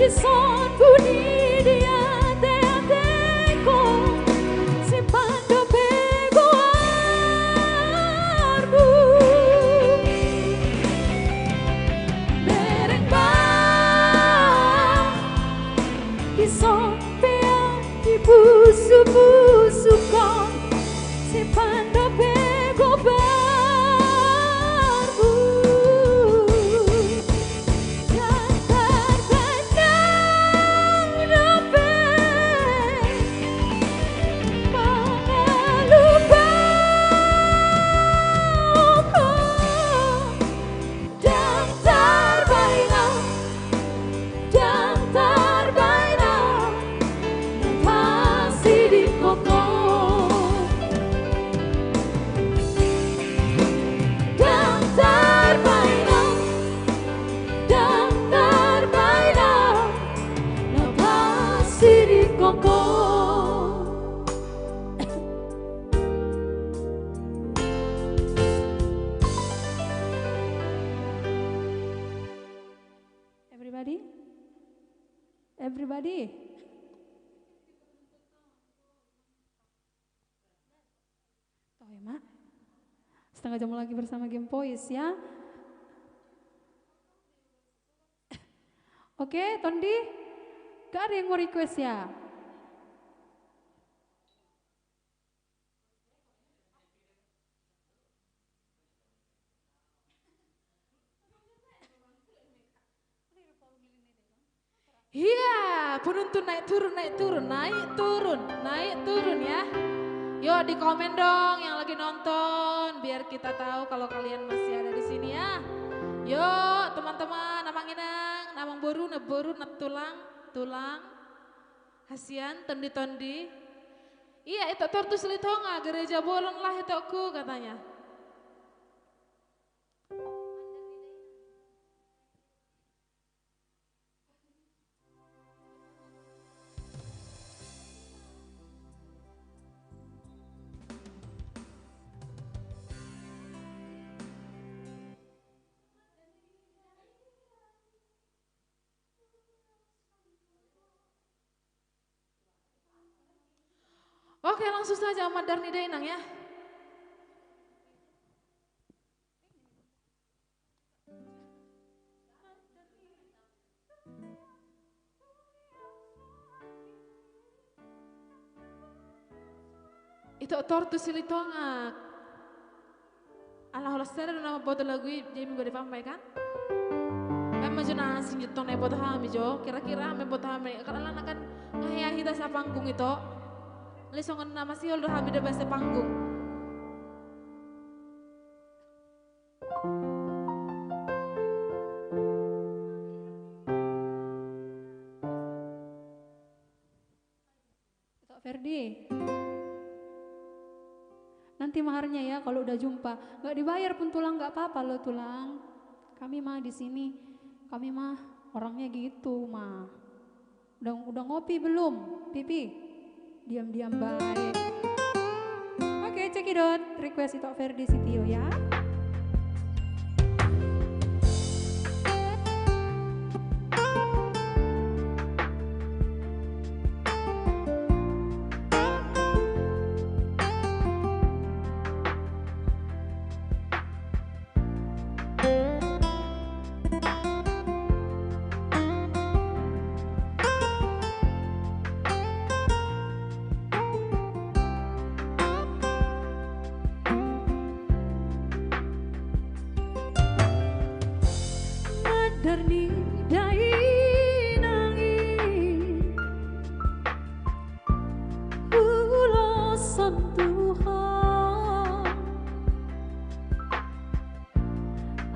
kison bunyi dia te-adeko tadi. Tuh ya Mak. Setengah jam lagi bersama Game Voice ya. Oke, Tondi. Gak ada yang mau request ya? Iya, penuntun naik turun, naik turun, naik turun, naik turun ya. Yuk di komen dong yang lagi nonton, biar kita tahu kalau kalian masih ada di sini ya. Yuk teman-teman, namang inang, namang boru, tulang, tulang, hasian, tondi-tondi. Iya, itu tortus litonga, gereja bolon lah itu aku katanya. Oke, langsung saja Ahmad Darni Dainang ya. Itu tortus silitongak. Allah sada nama boto lagu jadi minggu depan kan? Memang jona sinjutong na boto hami jo. Kira-kira me boto hami karena kan ngayahi sa panggung itu. Lisongan nama sih udah hamil udah bahasa panggung. Tok Ferdi. Nanti maharnya ya kalau udah jumpa. Gak dibayar pun tulang gak apa-apa loh tulang. Kami mah di sini, kami mah orangnya gitu mah. Udah ngopi belum, Pipi? Diam-diam baik. Oke, cekidot. Request itu Ferdi Sitio ya. Darni dainangi ulasan Tuhan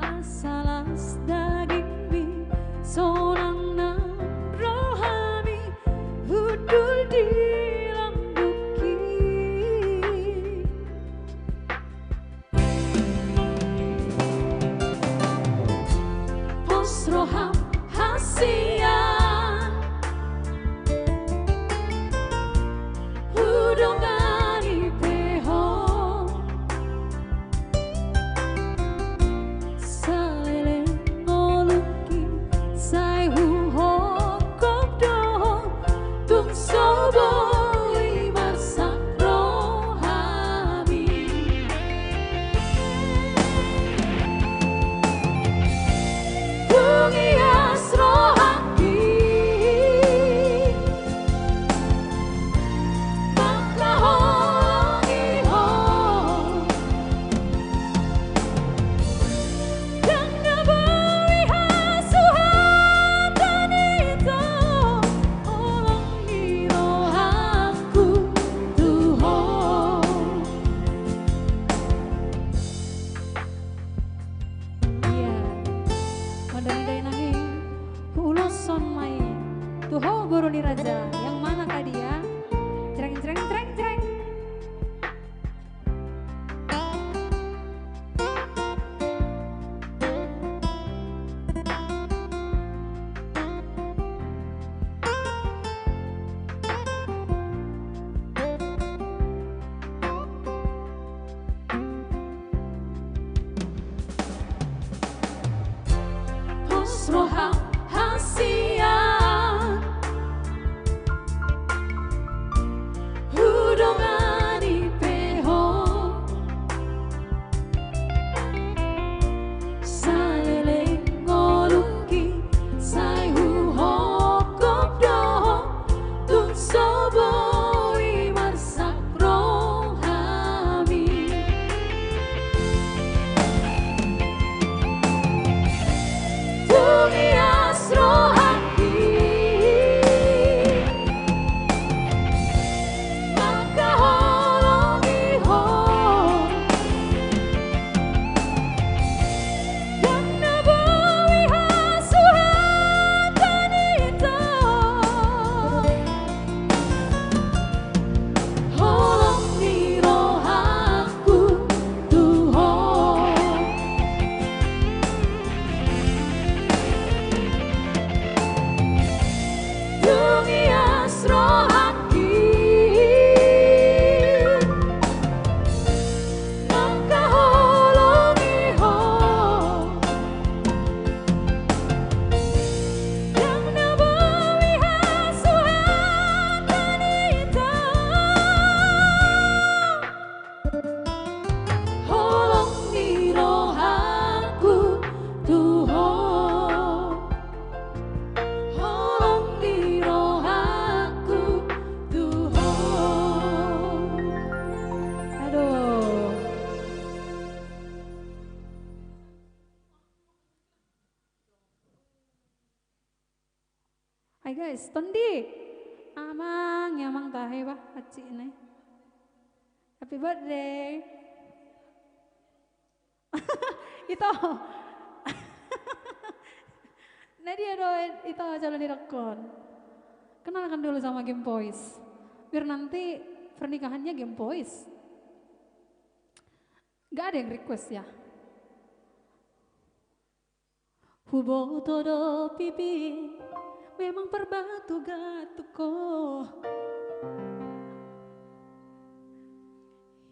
asalas daging mi sonang na rohani hudul di lambuki roham hasian udongani Hai guys, Tondi. Amang, yamang tahe bah, aci ini. Happy birthday. Itu. Nadia doain itu calon direkon. Kenalkan dulu sama Game Boys. Biar nanti pernikahannya Game Boys. Gak ada yang request ya. Hubo todo pipi, memang perbatu gatuko.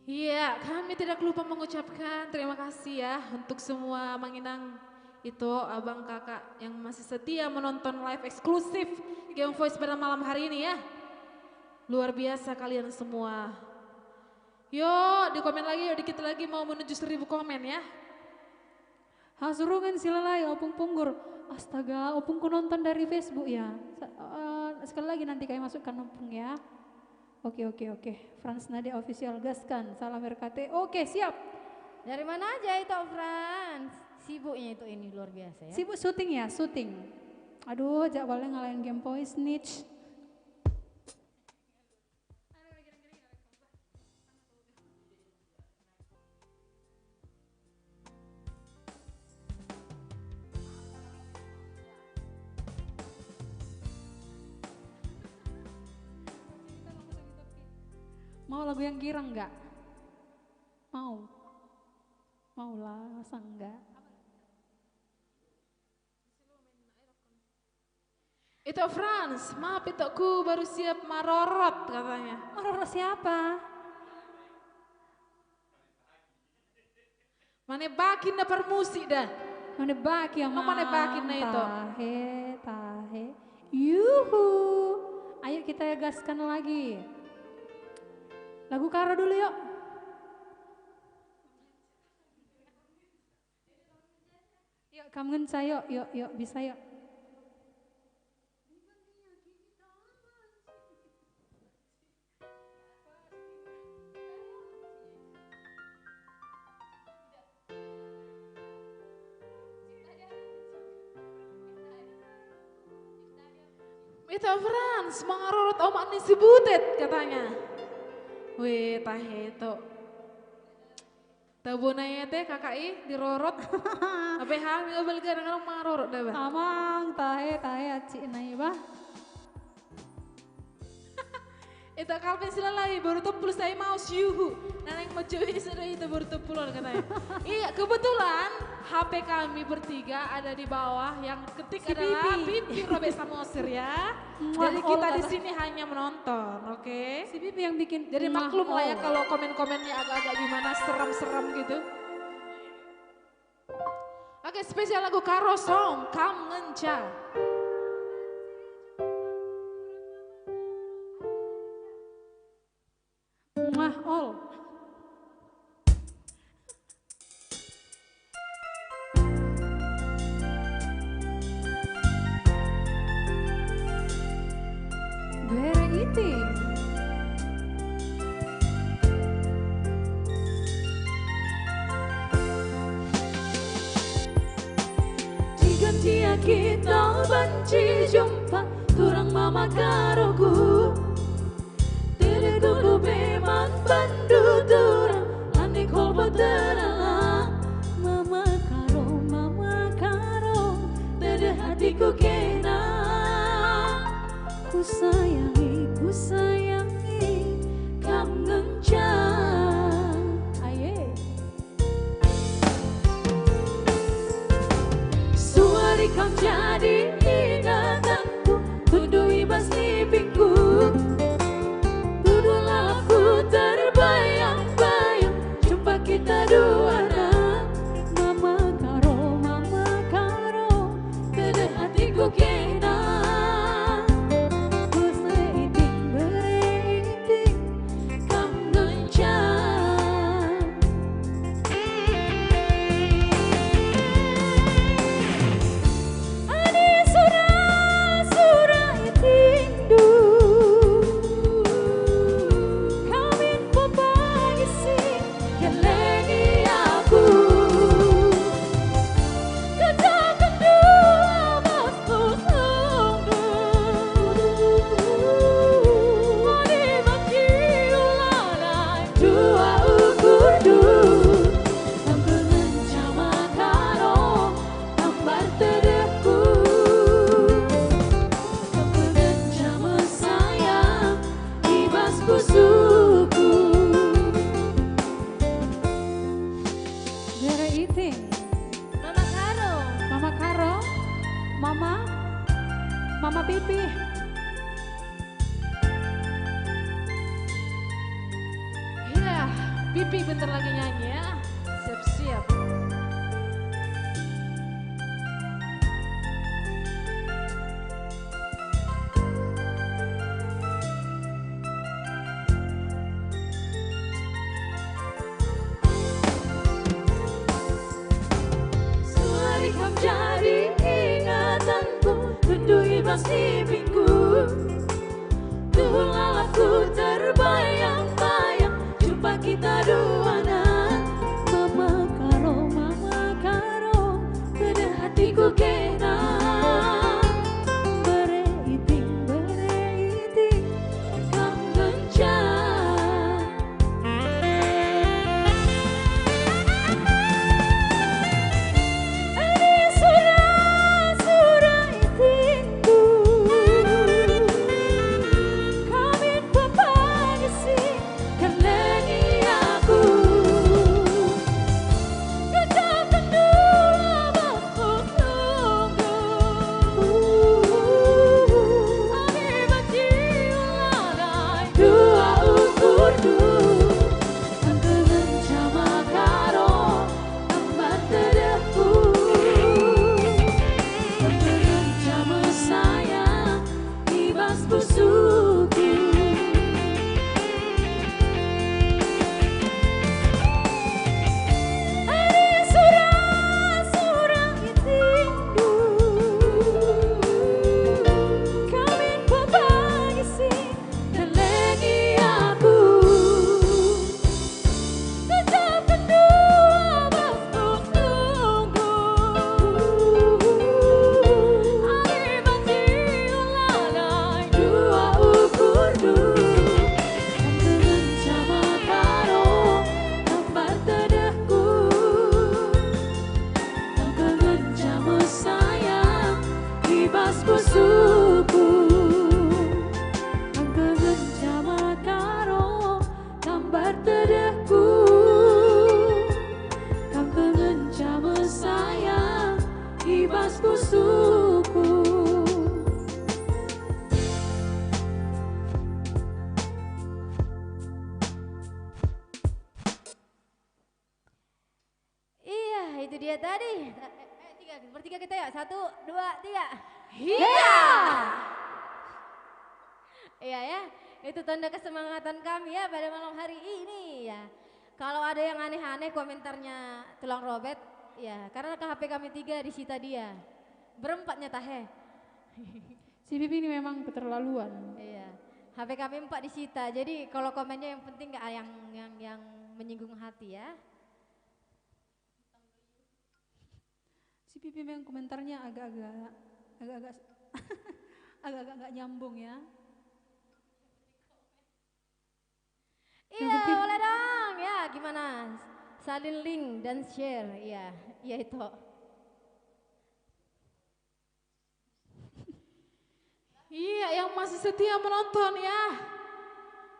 Iya, kami tidak lupa mengucapkan terima kasih ya untuk semua Manginang itu abang kakak yang masih setia menonton live eksklusif Game Voice pada malam hari ini ya. Luar biasa kalian semua. Yo, di komen lagi, yo dikit lagi mau menuju 1000 komen ya. Hasurungan silalai opung punggur. Astaga, opungku nonton dari Facebook ya. Sekali lagi nanti kayak masukkan opung ya. Oke. Frans Nadia official gaskan. Salam RKT. Oke, siap. Dari mana aja itu Frans? Sibuknya itu ini luar biasa ya. Sibuk syuting ya, syuting. Aduh, jadwalnya ngalahin Game Boys niche. Mau lagu yang girang enggak? Mau? Mau lah, masa enggak? Itu Frans, maaf itu aku baru siap marorot katanya. Marorot siapa? Mana bakin na permusik dah. Mana baki yang Mana bakin na itu? Tahe. Yuhu. Ayo kita gaskan lagi. Lagu Karo dulu yuk. Yuk kamu ngenca yuk bisa yuk. Itu Frans, mengarurut omak ni si butet katanya. Wih, tahe itu. Tabunanya teh KKI dirorot. Apa hamil belga dengan mengarurut dah bah. Amang tahe aci nai bah. Itu Calvin silalai baru tepul saya mau yuhu. Naneng mau cuy sudah itu baru tepulan katanya. Iya kebetulan HP kami bertiga ada di bawah yang ketik Si adalah Bibi. Bibi Robek Samosir ya. Muah, Jadi kita oh, di sini hanya menonton, oke? Si Bibi yang bikin. Jadi muah, maklum lah ya oh. kalau komen-komennya agak-agak gimana seram-seram gitu. Oke, spesial lagu Karo Song, Kam Ngenca. Muah all. Bere iti. Diganti kita benci jumpa turang mama karoku. Tere dulu beman bandu durang ane kolba terang. Mama karo tere hatiku kena. Ku sayangi kam ngencang. Aye. Suari kam jadi ingatanku, kudu ibas nipingku. Pipi bentar lagi nyanyi ya. Siap-siap. Selari kau jadi ingatanku, rindu ibas mimpiku. Tuh lalaku terbayang-bayang, jumpa kita duana. Mama karo, pada hatiku kena. Bereiting, kang gencar. Ini surah itingku, kami papagisi kalengi aku. Katakan dua bakul tunggu, kami berjiulanai dua ukur dulu. Angkeun jama karo ambar tedehku, angkeun jama sayang ibas busuku. Ada surah itindu, kami papagisi kalengi aku. Katakan dua bakul tunggu, kami berjiulanai dua ukur dulu. Angkeun jama karo ambar tedehku, angkeun jama sayang ibas busuku. Angkeun jama karo ambar tedehku, angkeun jama sayang ibas busuku. Iya, itu dia tadi. Bertiga kita ya. 1, 2, 3. Iya. Iya ya, itu tanda kesemangatan kami ya pada malam hari ini ya. Kalau ada yang aneh-aneh komentarnya tulang robet, ya karena ke HP kami 3 disita dia. Berempatnya tahe. Si Pipi ini memang keterlaluan. Iya, HP kami 4 disita. Jadi kalau komennya yang penting nggak yang menyinggung hati ya. Si Pipi memang komentarnya agak-agak agak-agak nggak nyambung ya. Iya, boleh dong. Ya, gimana? Salin link dan share. Iya, iya itu. Iya, yang masih setia menonton ya.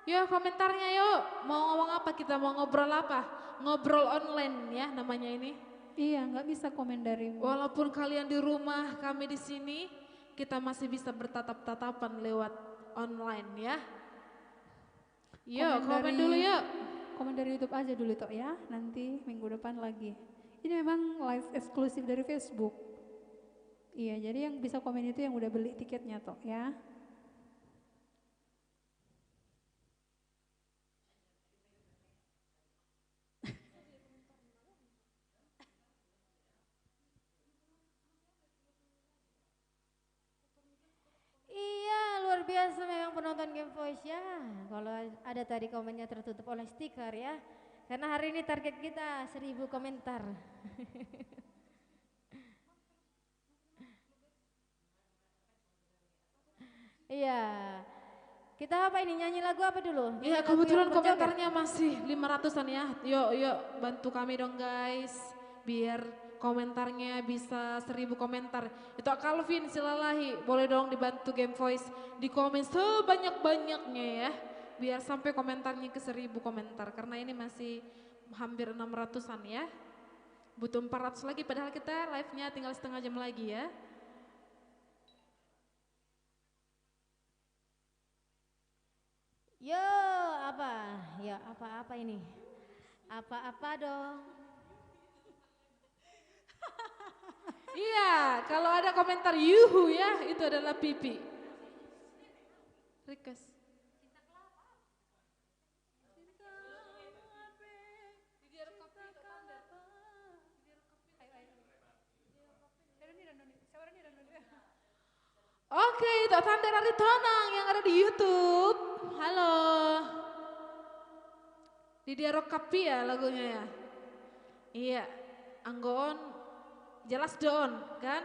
Yuk komentarnya yuk. Mau ngomong apa kita? Mau ngobrol apa? Ngobrol online ya namanya ini. Iya, nggak bisa komen dari Walaupun kalian di rumah, kami di sini, kita masih bisa bertatap-tatapan lewat online ya. Yuk, komen dulu yuk. komen dari YouTube aja dulu Tok ya. Nanti minggu depan lagi. Ini memang live eksklusif dari Facebook. Iya, jadi yang bisa komen itu yang udah beli tiketnya Tok ya. Iya, luar biasa memang penonton Game Voice ya. Kalau ada tadi komennya tertutup oleh stiker ya. Karena hari ini target kita 1000 komentar. Iya. Kita apa ini nyanyi lagu apa dulu? Iya, Nyanyi lagu kebetulan yang berjoget? komentarnya masih 500-an ya. Yuk, yuk bantu kami dong guys. Biar komentarnya bisa 1000 komentar. Itu Calvin Silalahi, boleh dong dibantu Game Voice di komen sebanyak-banyaknya ya. Biar sampai komentarnya ke 1000 komentar. Karena ini masih hampir 600-an ya. Butuh 400 lagi padahal kita live-nya tinggal setengah jam lagi ya. Yo, apa? Ya, apa-apa ini? Apa-apa dong. Iya, kalau ada komentar yuhu ya, itu adalah pipi. Request. Oke, itu Tante Rari Tonang yang ada di YouTube. Halo. Lydia Rokapi ya lagunya ya. Iya, Anggon jelas don kan?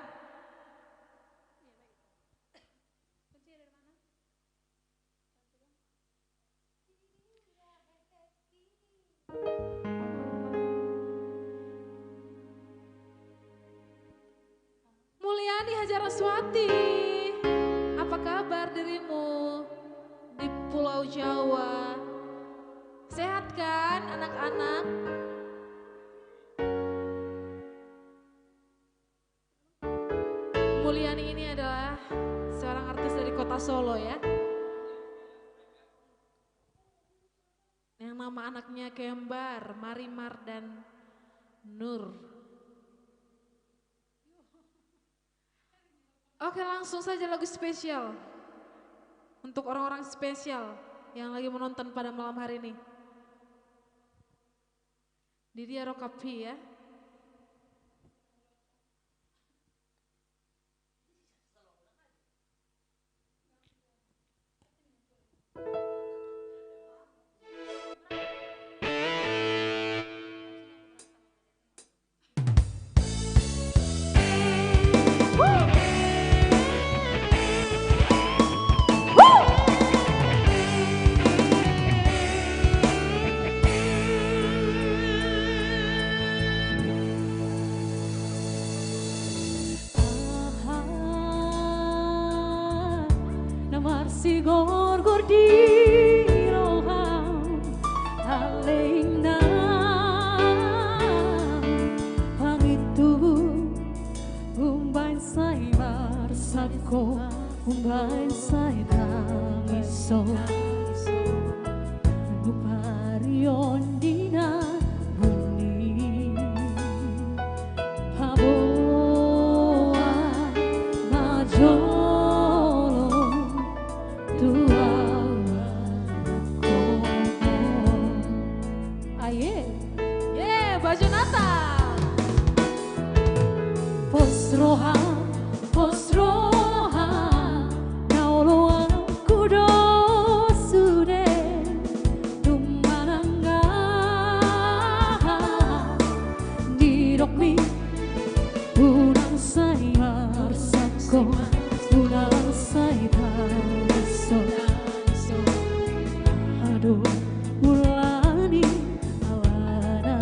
Mulyani Hajaraswati, apa kabar dirimu di Pulau Jawa? Sehat kan anak-anak? Mulyani ini adalah seorang artis dari kota Solo ya. Yang nama anaknya kembar, Marimar dan Nur. Oke, langsung saja lagu spesial untuk orang-orang spesial yang lagi menonton pada malam hari ini. Lydia Rokapi ya. Sigor gordi roham aling na pangitu umbain say marsako umbain say tangiso luparion dina buni haboa majo Baju Natal. Posroha, posroha, naulo aku dosude, tumanangga, dirokmi, unang say marsako, unang say tariso, aduh ulani awana.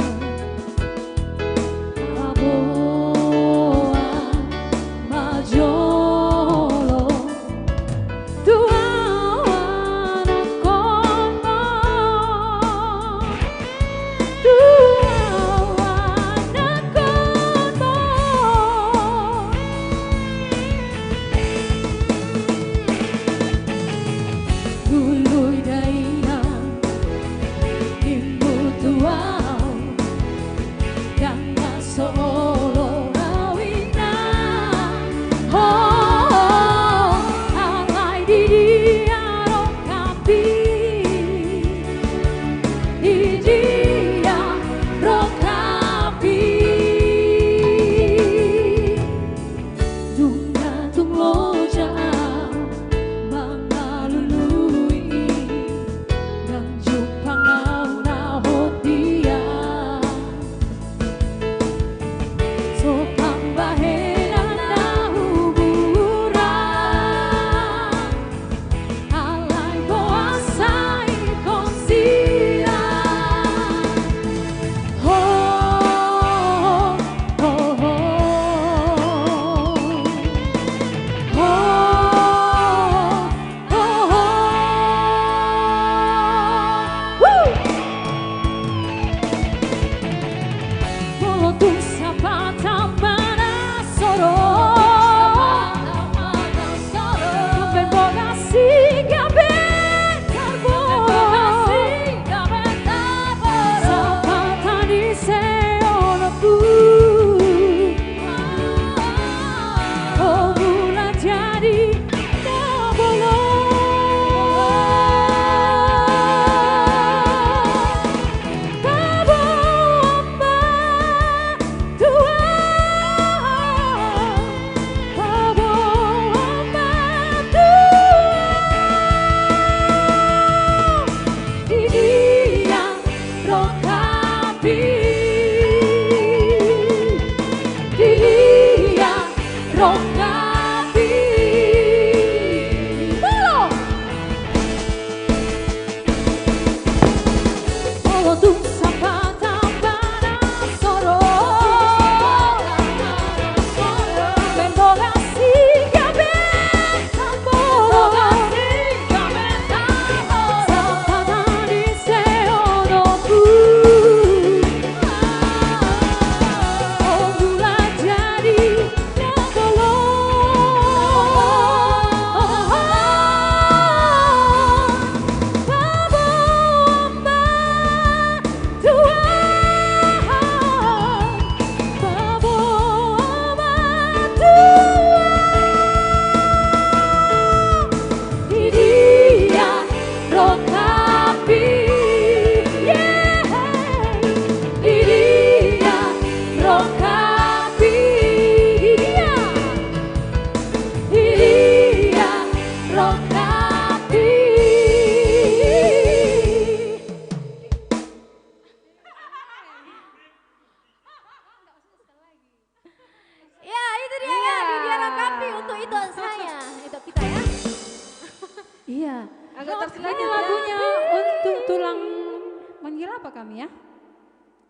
apa kami ya?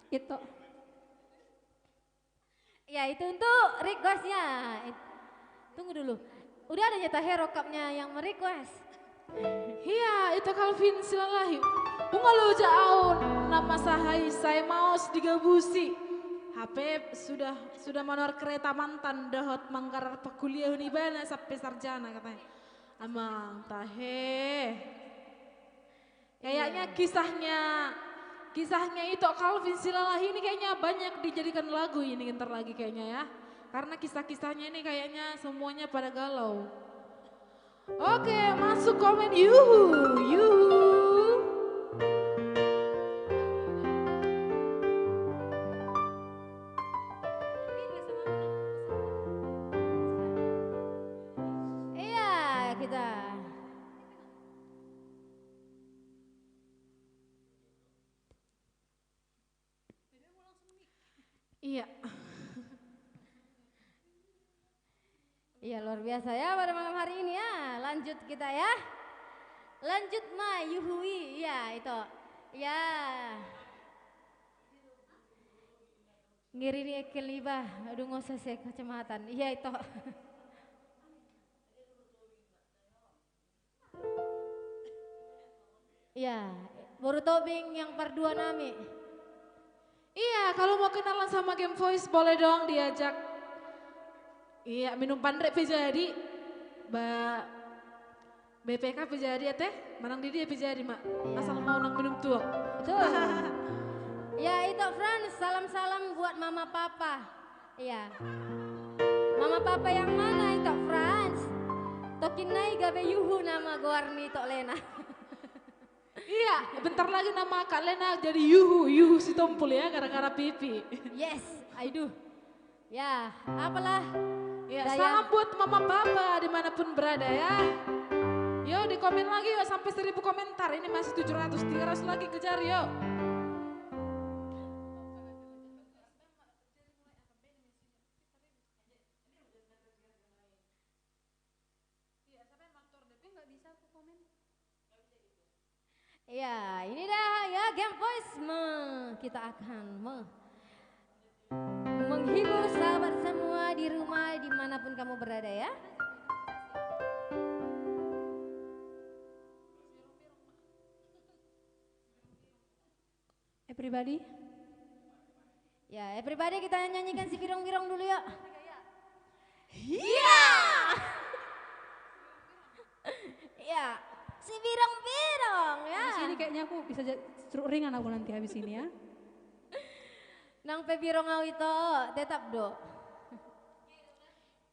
Itu. Ya itu untuk requestnya. Tunggu dulu. Udah ada nyata hero cupnya yang merequest. Iya, itu Calvin Silalahi. Bunga lo jauh nama saya mau digabusi. HP sudah manor kereta mantan dahot manggar kuliah unibana sampai sarjana katanya. Amang tahe. Kayaknya kisahnya itu Calvin Silalahi ini kayaknya banyak dijadikan lagu ini ntar lagi kayaknya ya. Karena kisah-kisahnya ini kayaknya semuanya pada galau. Oke, masuk komen yuhu, yuhu. Iya, kita. Iya. Iya luar biasa ya pada malam hari ini ya. Lanjut kita ya. Lanjut ma yuhui ya itu. Ya. Ngiri nih kelibah. Aduh ngusah saya kecamatan. Iya itu. Iya. Baru tobing yang per 2 nami. Iya, kalau mau kenalan sama Game Voice boleh dong diajak. Iya, minum pandrek pejadi. BPK pejadi ya teh, manang di dia pejadi mak. Iya. Asal mau nang minum tuak. Betul. Ya itu Frans, salam-salam buat mama papa. Iya. Mama papa yang mana itu Frans? Tokinai gabe yuhu nama Goarni tok Lena. Iya, bentar lagi nama Kak Lena jadi yuhu si tompul ya gara-gara pipi. Yes, I do. Ya, apalah. Ya, Daya. salam buat mama papa dimanapun berada ya. Yo di komen lagi yuk sampai 1000 komentar. Ini masih 700, 300 lagi kejar yuk. Ya, ini dah ya Game Voice kita akan menghibur sahabat semua di rumah dimanapun kamu berada ya. Everybody. Ya, everybody kita nyanyikan si birong-birong dulu yuk. Iya. Ya, si birong-birong ya. Habis ini kayaknya aku bisa struk ringan aku nanti habis ini ya. Nang pe birong au itu tetap do.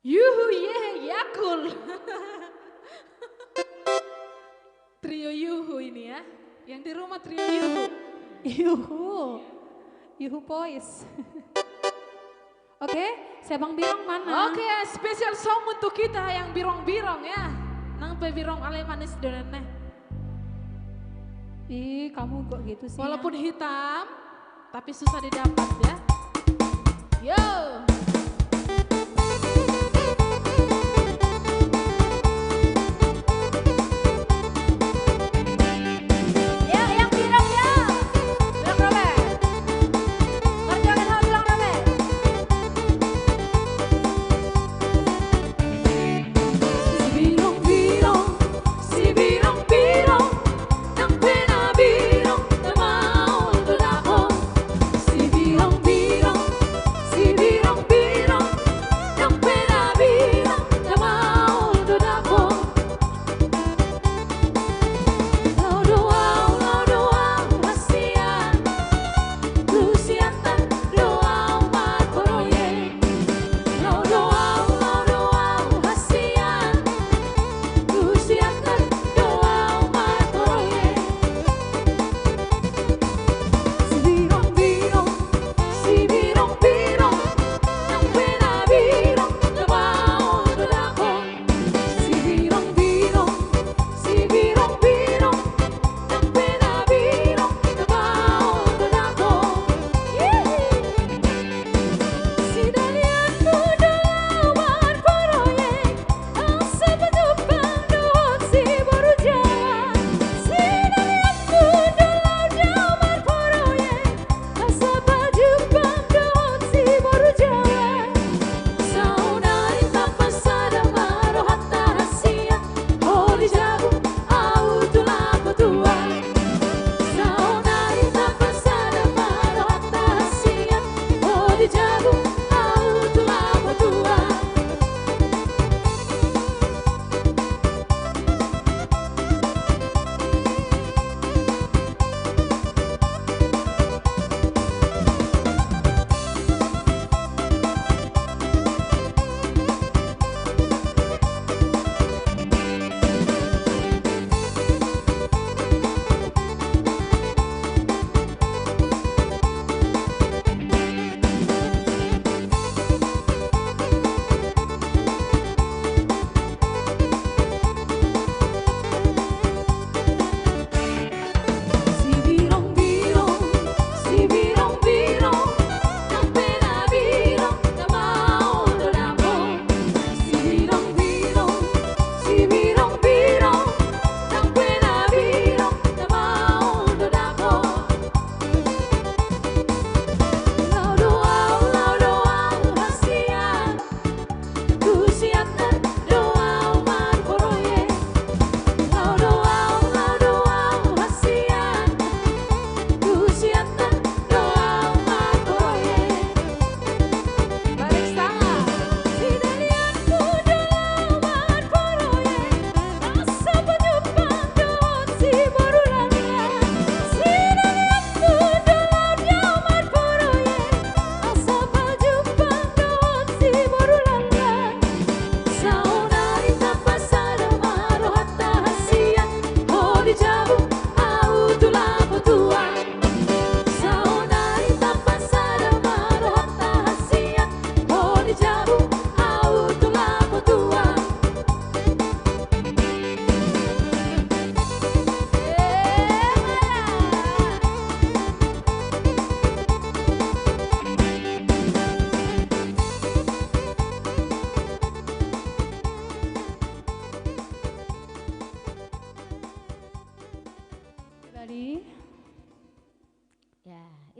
Yuhu yakul. Trio yuhu ini ya. Yang di rumah trio yuhu. Yuhu boys. Oke, Sebang Birong mana? Oke, spesial song untuk kita yang birong-birong ya. Nang pe birong ale manis donene. Ih, kamu kok gitu sih? Walaupun hitam, tapi susah didapat ya. Yo. Ya, yang birong ya. Bilang Robert. Kerjakan hal bilang Robert. Si birong-birong, nang pinabirong na maulod ako. Si birong-birong,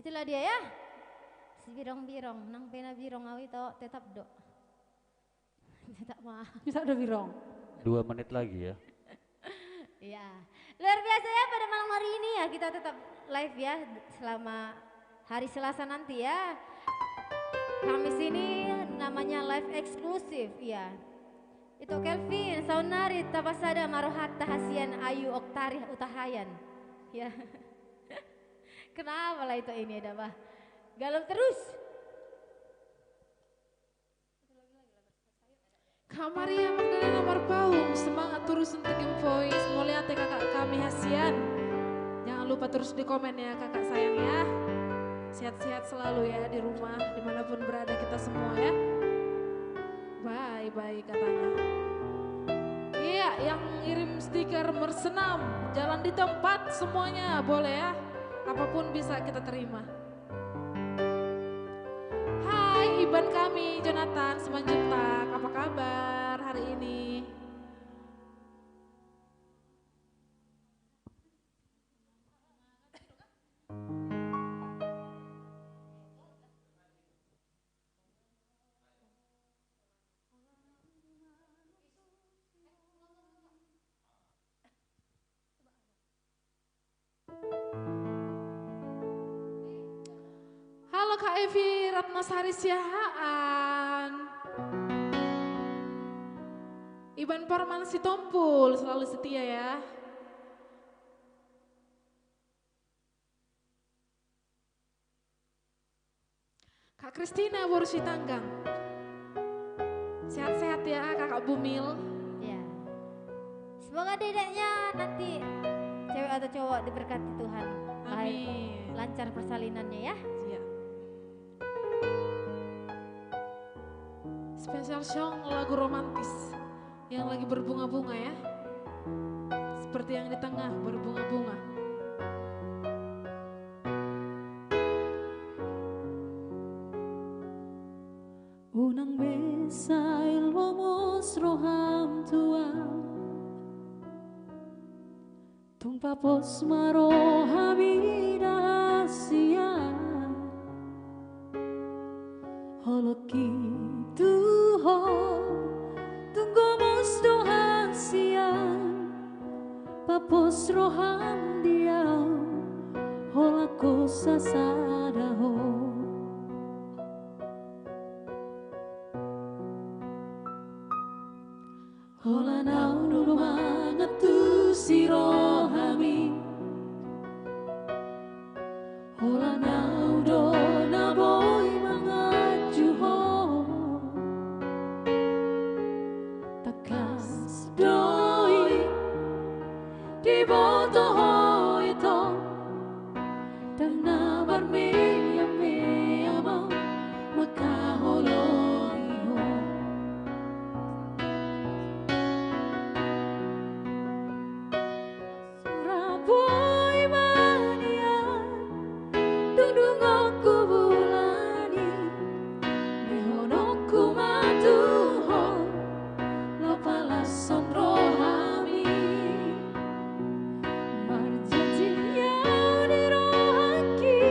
Itulah dia ya. Si birong-birong, nang pena birong awi to tetap do. Tetap mah. Bisa ada birong. 2 menit lagi ya. Iya. Luar biasa ya pada malam hari ini ya, kita tetap live ya selama hari Selasa nanti ya. Kamis ini namanya live eksklusif ya. Itu Kelvin, Saunari, Tapasada, Marohat, Tahasian, Ayu, Oktari, Utahayan. Ya. Kenapa lah itu ini ada bah? Galau terus. Kak Maria Magdalena Marpaung, semangat terus untuk Game Voice. Mau lihat ya kakak kami Hasian. Jangan lupa terus di komen ya kakak sayang ya. Sehat-sehat selalu ya di rumah, dimanapun berada kita semua ya. Bye-bye katanya. Iya, yang ngirim stiker bersenam, jalan di tempat semuanya boleh ya. Apapun bisa kita terima. Hai Iban kami, Jonathan Semanjuntak, apa kabar hari ini? Halo Kak Evi Ratnasari Siahaan. Iban Parman Sitompul selalu setia ya. Kak Kristina Borusi Tanggang. Sehat-sehat ya Kakak Bumil. Ya. Semoga dedeknya nanti cewek atau cowok diberkati Tuhan. Amin. Lancar persalinannya ya. Iya. Special song lagu romantis yang lagi berbunga-bunga ya. Seperti yang di tengah berbunga-bunga. Unang besa il vamos roham tua Tung papos marohami rahasia Holoki tuho tunggomos dohasian Papos roham diau holako sasadaho Hola nau no mangatu si rohami Hola nau do na boy mangajuho Takas doi di boto ho ito Dan na barmi yame amo makaholoi ho Suraboy mania Dudung aku bulani Mehonoku matuho Lo palason rohami Marjanjinya di rohaki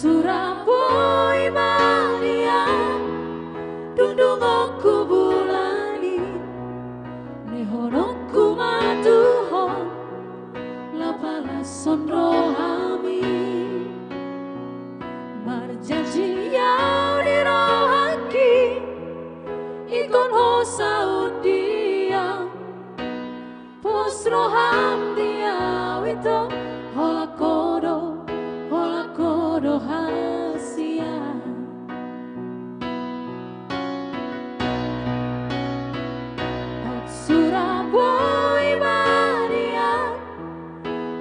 Surabaya mania dundungoku bulani nehonoku matuho lapala sondro hami marjanji yau dirohaki ikon hosa udia posroham dia wito holakodo hasia Surabaya mania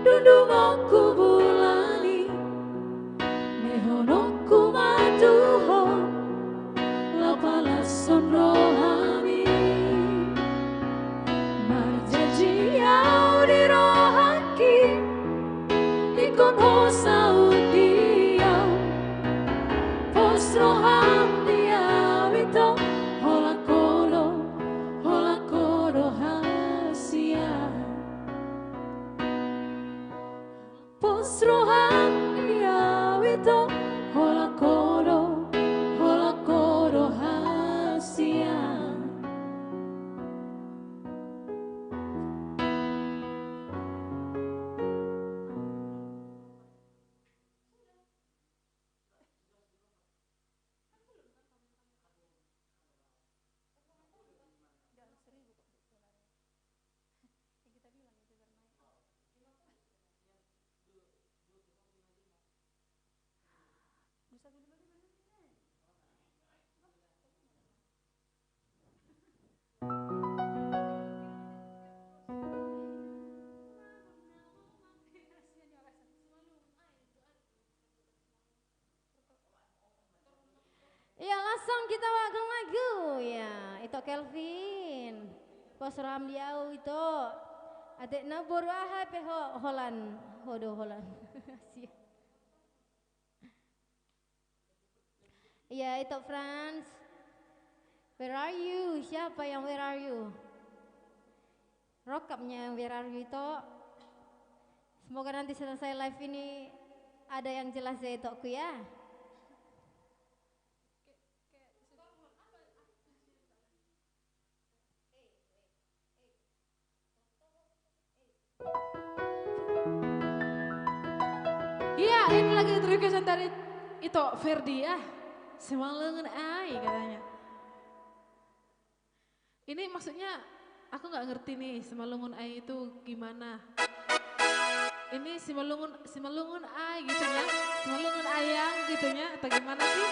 dundungoku bulani nehonoku matuho lapala sondro hami marjanji yau dirohaki ikon hosa udia posroham dia wito holakodo hasia posroham dia wito holakodo hasia Ya langsung kita makan lagu ya. Itu Kelvin. Posram diau itu. Adik nabur ahai peho holan. Hodo holan. Ya itu Franz. Where are you? Siapa yang where are you? Rokapnya yang where are you itu. Semoga nanti selesai live ini ada yang jelas ya itu aku ya. Iya, ini lagi requestan dari itu Ferdi ya. Semalengan ai katanya. Ini maksudnya aku nggak ngerti nih Simalungun ai itu gimana. Ini Simalungun ai gitu ya. Simalungun ayang gitu ya atau gimana sih?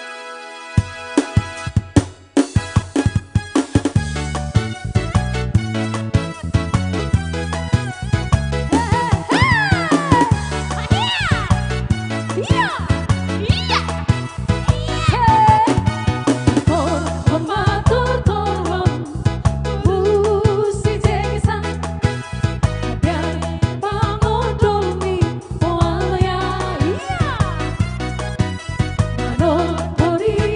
Tori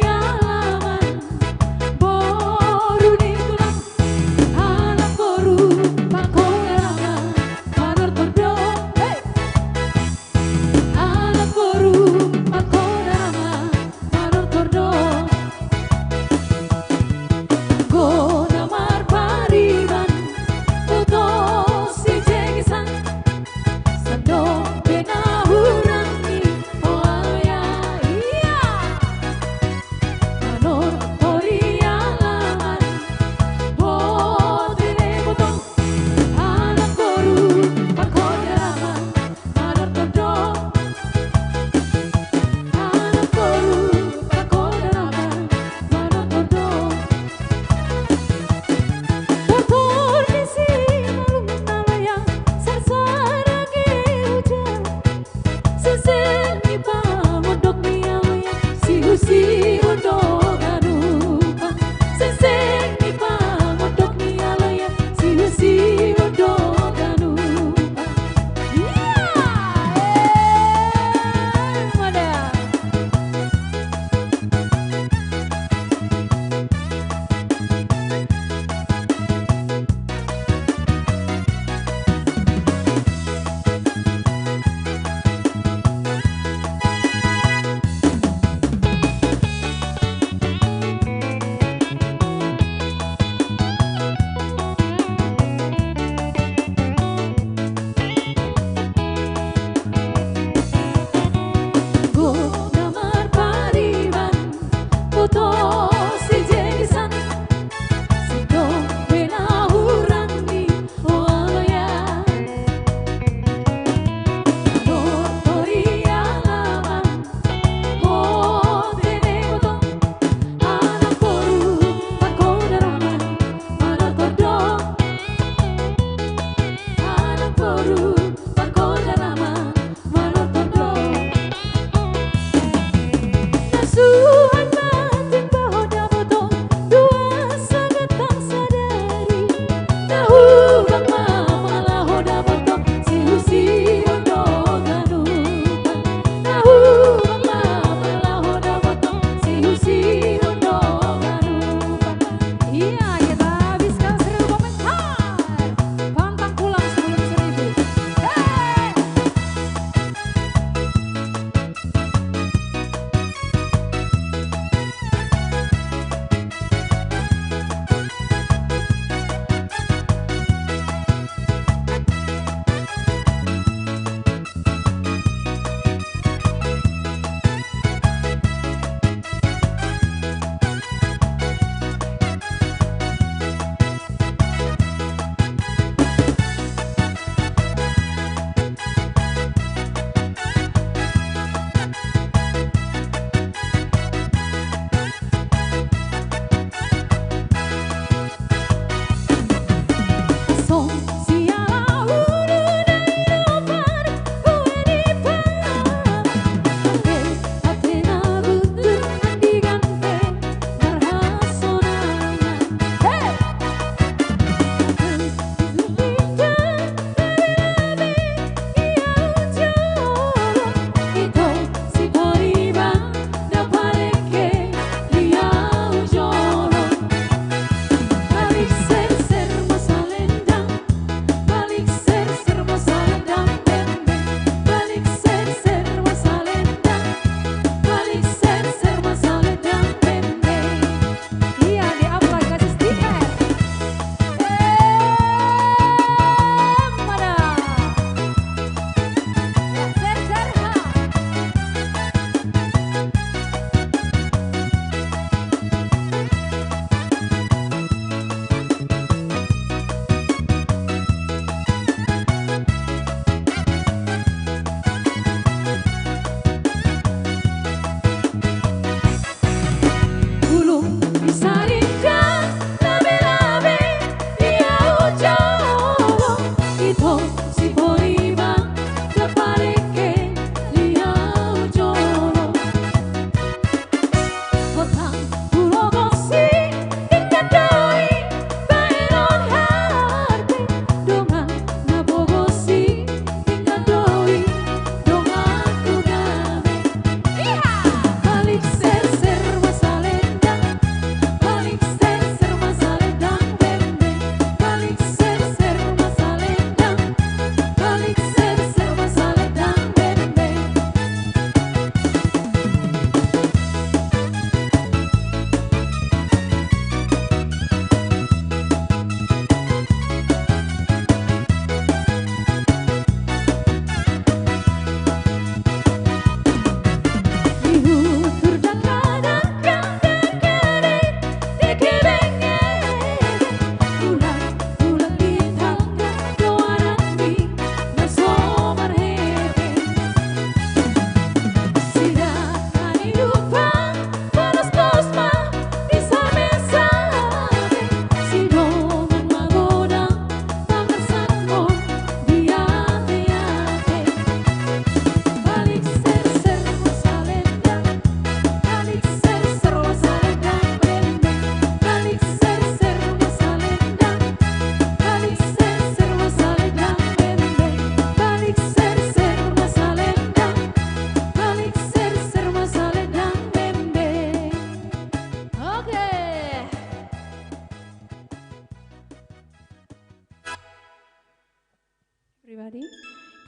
pribadi,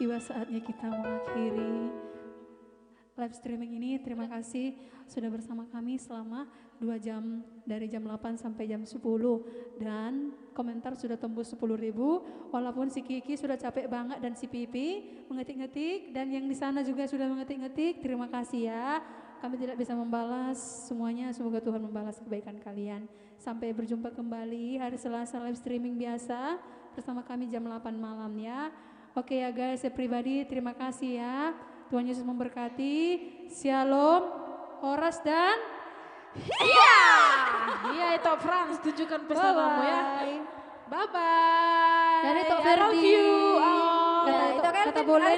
tiba saatnya kita mengakhiri live streaming ini. Terima kasih sudah bersama kami selama 2 jam, dari jam 8 sampai jam 10. Dan komentar sudah tembus 10.000, walaupun si Kiki sudah capek banget dan si Pipi mengetik-ngetik, dan yang di sana juga sudah mengetik-ngetik. Terima kasih ya. Kami tidak bisa membalas semuanya, semoga Tuhan membalas kebaikan kalian. Sampai berjumpa kembali hari Selasa live streaming biasa bersama kami jam 8 malam ya. Oke ya guys, saya pribadi terima kasih ya. Tuhan Yesus memberkati. Shalom, Horas dan Iya itu Frans, tunjukkan pesanmu ya. bye-bye. Bye bye. Dan itu I love Ferdi. you. Oh. Kata, Ya, itu kan kata boleh